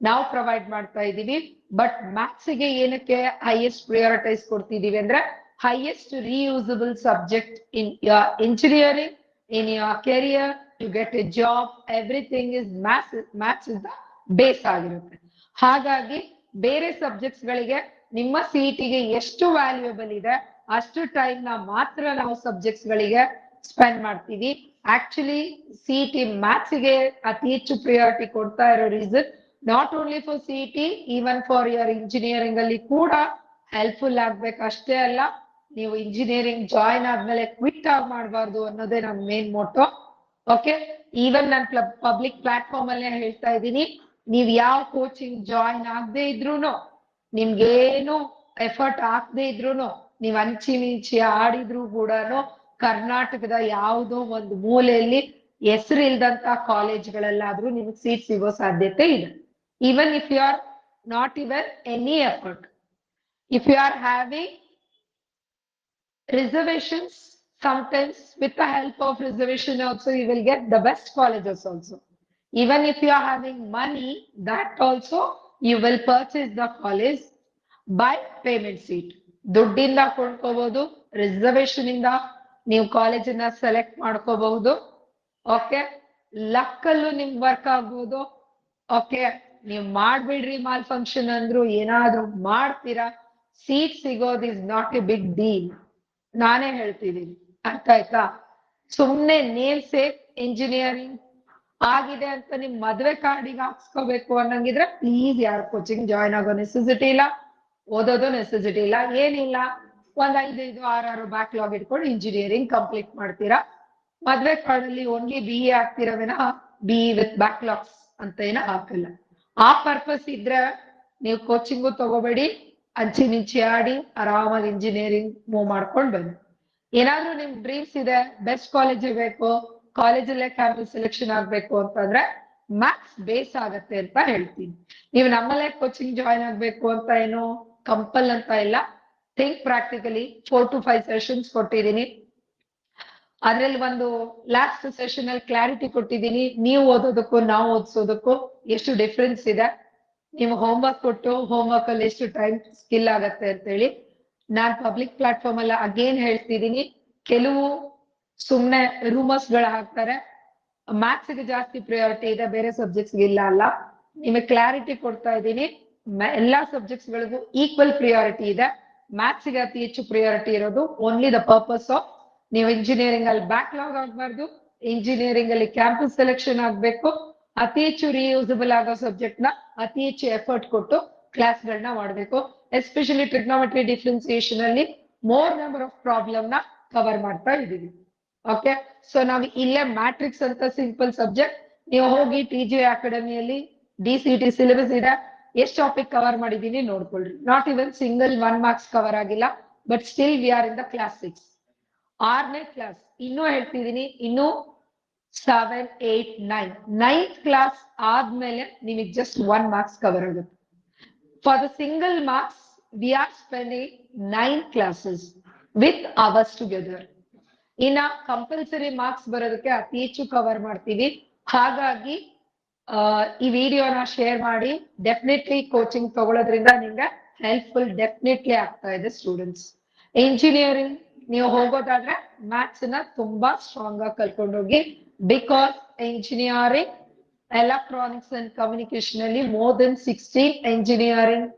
ನಾವು ಪ್ರೊವೈಡ್ ಮಾಡ್ತಾ ಇದೀವಿ. ಬಟ್ ಮ್ಯಾಥ್ಸ್ ಗೆ ಏನಕ್ಕೆ ಹೈಯೆಸ್ಟ್ ಪ್ರಿಯಾರಿಟೈಸ್ ಕೊಡ್ತಿದೀವಿ ಅಂದ್ರೆ highest reusable subject in your engineering, in your career, to get a job, everything is maths is the base ಆಗಿರುತ್ತೆ. ಹಾಗಾಗಿ ಬೇರೆ ಸಬ್ಜೆಕ್ಟ್ಸ್ ಗಳಿಗೆ ನಿಮ್ಮ CET ಗೆ ಎಷ್ಟು ವ್ಯಾಲ್ಯೂಯಬಲ್ ಇದೆ ಅಷ್ಟು ಟೈಮ್ ನ ಮಾತ್ರ ನಾವು ಸಬ್ಜೆಕ್ಟ್ಸ್ ಗಳಿಗೆ ಸ್ಪೆಂಡ್ ಮಾಡ್ತೀವಿ. ಆಕ್ಚುಲಿ CET ಮ್ಯಾಥ್ಸ್ ಗೆ ಅತಿ ಹೆಚ್ಚು ಪ್ರಿಯಾರಿಟಿ ಕೊಡ್ತಾ ಇರೋ reason not only for CET, even for your engineering ಅಲ್ಲಿ ಕೂಡ ಹೆಲ್ಪ್ಫುಲ್ ಆಗ್ಬೇಕು ಅಷ್ಟೇ ಅಲ್ಲ, ನೀವು ಇಂಜಿನಿಯರಿಂಗ್ ಜಾಯಿನ್ ಆದ್ಮೇಲೆ ಕ್ವಿಟ್ ಆಗಿ ಮಾಡಬಾರ್ದು ಅನ್ನೋದೇ ನನ್ನ ಮೇನ್ ಮೋಟೋ. ಓಕೆ, ಈವನ್ ನಾನು ಪಬ್ಲಿಕ್ ಪ್ಲಾಟ್ಫಾರ್ಮ್ ಅಲ್ಲೇ ಹೇಳ್ತಾ ಇದ್ದೀನಿ, ನೀವ್ ಯಾವ ಕೋಚಿಂಗ್ ಜಾಯಿನ್ ಆಗದೆ ಇದ್ರೂನು, ನಿಮ್ಗೇನು ಎಫರ್ಟ್ ಹಾಕದೆ ಇದ್ರೂನು, ನೀವ್ ಅಂಚಿ ಮಿಂಚಿ ಆಡಿದ್ರು ಕೂಡ ಕರ್ನಾಟಕದ ಯಾವುದೋ ಒಂದು ಮೂಲೆಯಲ್ಲಿ ಹೆಸರು ಇಲ್ದಂತ ಕಾಲೇಜ್ಗಳಲ್ಲಾದ್ರೂ ನಿಮ್ಗೆ ಸೀಟ್ ಸಿಗೋ ಸಾಧ್ಯತೆ ಇದೆ. Even if you are not even any effort, if you are having reservations, sometimes with the help of reservation also you will get the best colleges also. Even if you are having money, that also you will purchase the college by payment seat. ದುಡ್ಡಿಂದ ಕೊಂಡ್ಕೋಬಹುದು, reservation ಇಂದ ನೀವು ಕಾಲೇಜನ್ನ select ಮಾಡ್ಕೋಬಹುದು. Okay, luck ಅಲ್ಲೂ ನಿಮ್ಗೆ work ಆಗ್ಬೋದು. Okay, ನೀವು ಮಾಡ್ಬಿಡ್ರಿ ಮಾಲ್ ಫಂಕ್ಷನ್ ಅಂದ್ರು ಏನಾದ್ರೂ ಮಾಡ್ತೀರಾ, ಸೀಟ್ ಸಿಗೋದು is not a big deal. ನಾನೇ ಹೇಳ್ತಿದ್ದೀನಿ, ಅರ್ಥ ಆಯ್ತಾ? ಸುಮ್ನೆ ನೇಮ್ ಸೇಫ್ ಇಂಜಿನಿಯರಿಂಗ್ ಆಗಿದೆ ಅಂತ ನಿಮ್ ಮದ್ವೆ ಕಾರ್ಡಿಗೆ ಹಾಕ್ಸ್ಕೋಬೇಕು ಅನ್ನಂಗಿದ್ರೆ ಪ್ಲೀಸ್ ಯಾರು ಕೋಚಿಂಗ್ ಜಾಯ್ನ್ ಆಗೋ ನೆಸೆಸಿಟಿ ಇಲ್ಲ, ಓದೋದು ನೆಸೆಸಿಟಿ ಇಲ್ಲ, ಏನಿಲ್ಲ. ಒಂದ್ 5 6 ಬ್ಯಾಕ್ಲಾಗ್ ಇಟ್ಕೊಂಡು ಇಂಜಿನಿಯರಿಂಗ್ ಕಂಪ್ಲೀಟ್ ಮಾಡ್ತೀರಾ. ಮದ್ವೆ ಕಾರ್ಡಲ್ಲಿ ಓನ್ಲಿ BE ಆಗ್ತಿರೋ ವಿನಃ BE ವಿತ್ ಬ್ಯಾಕ್ಲಾಗ್ಸ್ ಅಂತ ಏನೋ ಹಾಕಲ್ಲ. ಆ ಪರ್ಪಸ್ ಇದ್ರೆ ನೀವು ಕೋಚಿಂಗು ತಗೋಬೇಡಿ, ಮಿಂಚಿ ಆಡಿ ಆರಾಮಾಗಿ ಇಂಜಿನಿಯರಿಂಗ್ ಮೂವ್ ಮಾಡ್ಕೊಂಡು ಬನ್ನಿ. ಏನಾದ್ರೂ ನಿಮ್ ಡ್ರೀಮ್ಸ್ ಇದೆ, ಬೆಸ್ಟ್ ಕಾಲೇಜ್ ಬೇಕು, ಕಾಲೇಜಲ್ಲೇ ಕ್ಯಾಂಪಸ್ ಸೆಲೆಕ್ಷನ್ ಆಗ್ಬೇಕು ಅಂತಂದ್ರೆ ಮ್ಯಾಥ್ಸ್ ಬೇಸ್ ಆಗತ್ತೆ ಅಂತ ಹೇಳ್ತೀನಿ. ನೀವು ನಮ್ಮಲ್ಲೇ ಕೋಚಿಂಗ್ ಜಾಯಿನ್ ಆಗ್ಬೇಕು ಅಂತ ಏನು ಕಂಪಲ್ ಅಂತ ಇಲ್ಲ. ಥಿಂಕ್ ಪ್ರಾಕ್ಟಿಕಲಿ 4 to 5 ಸೆಷನ್ಸ್ ಕೊಟ್ಟಿದ್ದೀನಿ. ಅದ್ರಲ್ಲಿ ಒಂದು ಲಾಸ್ಟ್ ಸೆಷನ್ ಅಲ್ಲಿ ಕ್ಲಾರಿಟಿ ಕೊಟ್ಟಿದ್ದೀನಿ, ನೀವು ಓದೋದಕ್ಕೂ ನಾವು ಓದಿಸೋದಕ್ಕೂ ಎಷ್ಟು ಡಿಫ್ರೆನ್ಸ್ ಇದೆ, ನೀವು ಹೋಮ್ವರ್ಕ್ ಕೊಟ್ಟು ಹೋಮ್ವರ್ಕ್ ಅಲ್ಲಿ ಎಷ್ಟು ಟೈಮ್ ಸ್ಕಿಲ್ ಆಗತ್ತೆ ಅಂತ ಹೇಳಿ. ನಾನ್ ಪಬ್ಲಿಕ್ ಪ್ಲಾಟ್ಫಾರ್ಮ್ ಅಲ್ಲ ಅಗೇನ್ ಹೇಳ್ತಿದ್ದೀನಿ, ಕೆಲವು ಸುಮ್ನೆ ರೂಮರ್ಸ್ ಗಳು ಹಾಕ್ತಾರೆ, ಮ್ಯಾಥ್ಸ್ ಗೆ ಜಾಸ್ತಿ ಪ್ರಿಯಾರಿಟಿ ಇದೆ, ಬೇರೆ ಸಬ್ಜೆಕ್ಟ್ಸ್ ಇಲ್ಲ ಅಲ್ಲ. ನಿಮಗೆ ಕ್ಲಾರಿಟಿ ಕೊಡ್ತಾ ಇದ್ದೀನಿ, ಎಲ್ಲಾ ಸಬ್ಜೆಕ್ಟ್ಸ್ ಗಳಿಗೂ ಈಕ್ವಲ್ ಪ್ರಿಯಾರಿಟಿ ಇದೆ. ಮ್ಯಾಥ್ಸ್ ಗೆ ಅತಿ ಹೆಚ್ಚು ಪ್ರಿಯಾರಿಟಿ ಇರೋದು ಓನ್ಲಿ ದ ಪರ್ಪಸ್ ಆಫ್ ನೀವು ಇಂಜಿನಿಯರಿಂಗ್ ಅಲ್ಲಿ ಬ್ಯಾಕ್ಲಾಗ್ ಆಗ್ಬಾರ್ದು, ಇಂಜಿನಿಯರಿಂಗ್ ಅಲ್ಲಿ ಕ್ಯಾಂಪಸ್ ಸೆಲೆಕ್ಷನ್ ಆಗ್ಬೇಕು, ಅತಿ ಹೆಚ್ಚು ರಿಯೂಸಬಲ್ ಆಗೋ ಸಬ್ಜೆಕ್ಟ್ ನ ಅತಿ ಹೆಚ್ಚು ಎಫರ್ಟ್ ಕೊಟ್ಟು ಕ್ಲಾಸ್ ಗಳನ್ನ ಮಾಡ್ಬೇಕು. ಎಸ್ಪೆಷಲಿ ಟ್ರಿಗ್ನೋಮೆಟ್ರಿ ಡಿಫ್ರೆನ್ಸಿಯೇಷನ್ ಅಲ್ಲಿ ಮೋರ್ ನಂಬರ್ ಆಫ್ ಪ್ರಾಬ್ಲಮ್ ನ ಕವರ್ ಮಾಡ್ತಾ ಇದೀವಿ. ಓಕೆ, ಸೊ ನಾವು ಇಲ್ಲೇ ಮ್ಯಾಟ್ರಿಕ್ಸ್ ಅಂತ ಸಿಂಪಲ್ ಸಬ್ಜೆಕ್ಟ್, ನೀವು ಹೋಗಿ TGI ಅಕಾಡೆಮಿಯಲ್ಲಿ DCT ಸಿಲೆಬಸ್ ಇದೆ, ಎಷ್ಟು ಟಾಪಿಕ್ ಕವರ್ ಮಾಡಿದೀನಿ ನೋಡ್ಕೊಳ್ರಿ. Not even single 1 marks cover ಆಗಿಲ್ಲ, but still we are in the class 6. 6ನೇ ಕ್ಲಾಸ್ ಇನ್ನೂ ಹೇಳ್ತಿದೀನಿ, ಇನ್ನು 7, 8, 9 9th ಕ್ಲಾಸ್ ಆದ್ಮೇಲೆ ನಿಮಗೆ ಜಸ್ಟ್ 1 ಮಾರ್ಕ್ಸ್ ಕವರ್ ಆಗುತ್ತೆ. For the single marks we are spending 9 classes with hours together. ಇನ್ನ ಕಂಪಲ್ಸರಿ ಮಾರ್ಕ್ಸ್ ಬರೋದಕ್ಕೆ ಅತಿ ಹೆಚ್ಚು ಕವರ್ ಮಾಡ್ತೀವಿ. ಹಾಗಾಗಿ ಈ ವಿಡಿಯೋನ ಶೇರ್ ಮಾಡಿ, ಡೆಫಿನೆಟ್ಲಿ ಕೋಚಿಂಗ್ ತಗೊಳ್ಳೋದ್ರಿಂದ ನಿಮ್ಗೆ ಹೆಲ್ಪ್ಫುಲ್ ಡೆಫಿನೆಟ್ಲಿ ಆಗ್ತಾ ಇದೆ ಸ್ಟೂಡೆಂಟ್ಸ್. ಇಂಜಿನಿಯರಿಂಗ್ ನೀವು ಹೋಗೋದಾದ್ರೆ ಮ್ಯಾಥ್ಸ್ ನ ತುಂಬಾ ಸ್ಟ್ರಾಂಗ್ ಆಗಿ ಕಲ್ಕೊಂಡು ಹೋಗಿ, because engineering electronics and communication ಅಲ್ಲಿ more than 16 engineering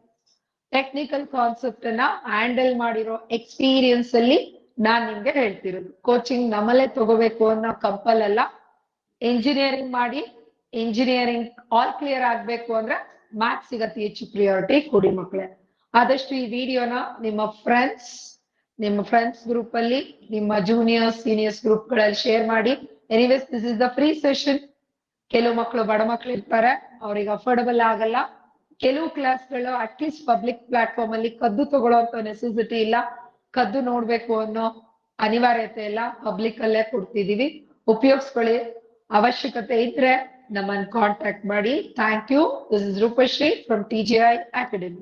technical concept ಅನ್ನ ಹ್ಯಾಂಡಲ್ ಮಾಡಿರೋ ಎಕ್ಸ್ಪೀರಿಯನ್ಸ್ ಅಲ್ಲಿ ನಾನ್ ನಿಮ್ಗೆ ಹೇಳ್ತಿರೋದು. ಕೋಚಿಂಗ್ ನಮ್ಮಲ್ಲೇ ತಗೋಬೇಕು ಅನ್ನೋ ಕಂಪಲ್ ಅಲ್ಲ. ಇಂಜಿನಿಯರಿಂಗ್ ಮಾಡಿ ಇಂಜಿನಿಯರಿಂಗ್ ಆಲ್ ಕ್ಲಿಯರ್ ಆಗ್ಬೇಕು ಅಂದ್ರೆ ಮ್ಯಾಥ್ಸ್ ಅತಿ ಹೆಚ್ಚು ಪ್ರಿಯಾರಿಟಿ ಕೊಡಿ ಮಕ್ಕಳೇ. ಆದಷ್ಟು ಈ ವಿಡಿಯೋನ ನಿಮ್ಮ ಫ್ರೆಂಡ್ಸ್ ಗ್ರೂಪ್ ಅಲ್ಲಿ, ನಿಮ್ಮ ಜೂನಿಯರ್ಸ್ ಸೀನಿಯರ್ಸ್ ಗ್ರೂಪ್ ಗಳಲ್ಲಿ ಶೇರ್ ಮಾಡಿ. Anyways this is the free session. ಕೆಲವು ಮಕ್ಕಳು ಬಡ ಮಕ್ಕಳು ಇರ್ತಾರೆ, ಅವ್ರಿಗೆ ಅಫೋರ್ಡಬಲ್ ಆಗಲ್ಲ. ಕೆಲವು ಕ್ಲಾಸ್ಗಳು ಅಟ್ಲೀಸ್ಟ್ ಪಬ್ಲಿಕ್ ಪ್ಲಾಟ್ಫಾರ್ಮ್ ಅಲ್ಲಿ ಕದ್ದು ತಗೊಳ್ಳೋಂತ ನೆಸೆಸಿಟಿ ಇಲ್ಲ, ಕದ್ದು ನೋಡ್ಬೇಕು ಅನ್ನೋ ಅನಿವಾರ್ಯತೆ ಇಲ್ಲ, ಪಬ್ಲಿಕ್ ಅಲ್ಲೇ ಕೊಡ್ತಿದೀವಿ, ಉಪಯೋಗಿಸ್ಕೊಳ್ಳಿ. ಅವಶ್ಯಕತೆ ಇದ್ರೆ ನಮ್ಮನ್ನು ಕಾಂಟ್ಯಾಕ್ಟ್ ಮಾಡಿ. Thank you. This is Rupashree from TGI Academy.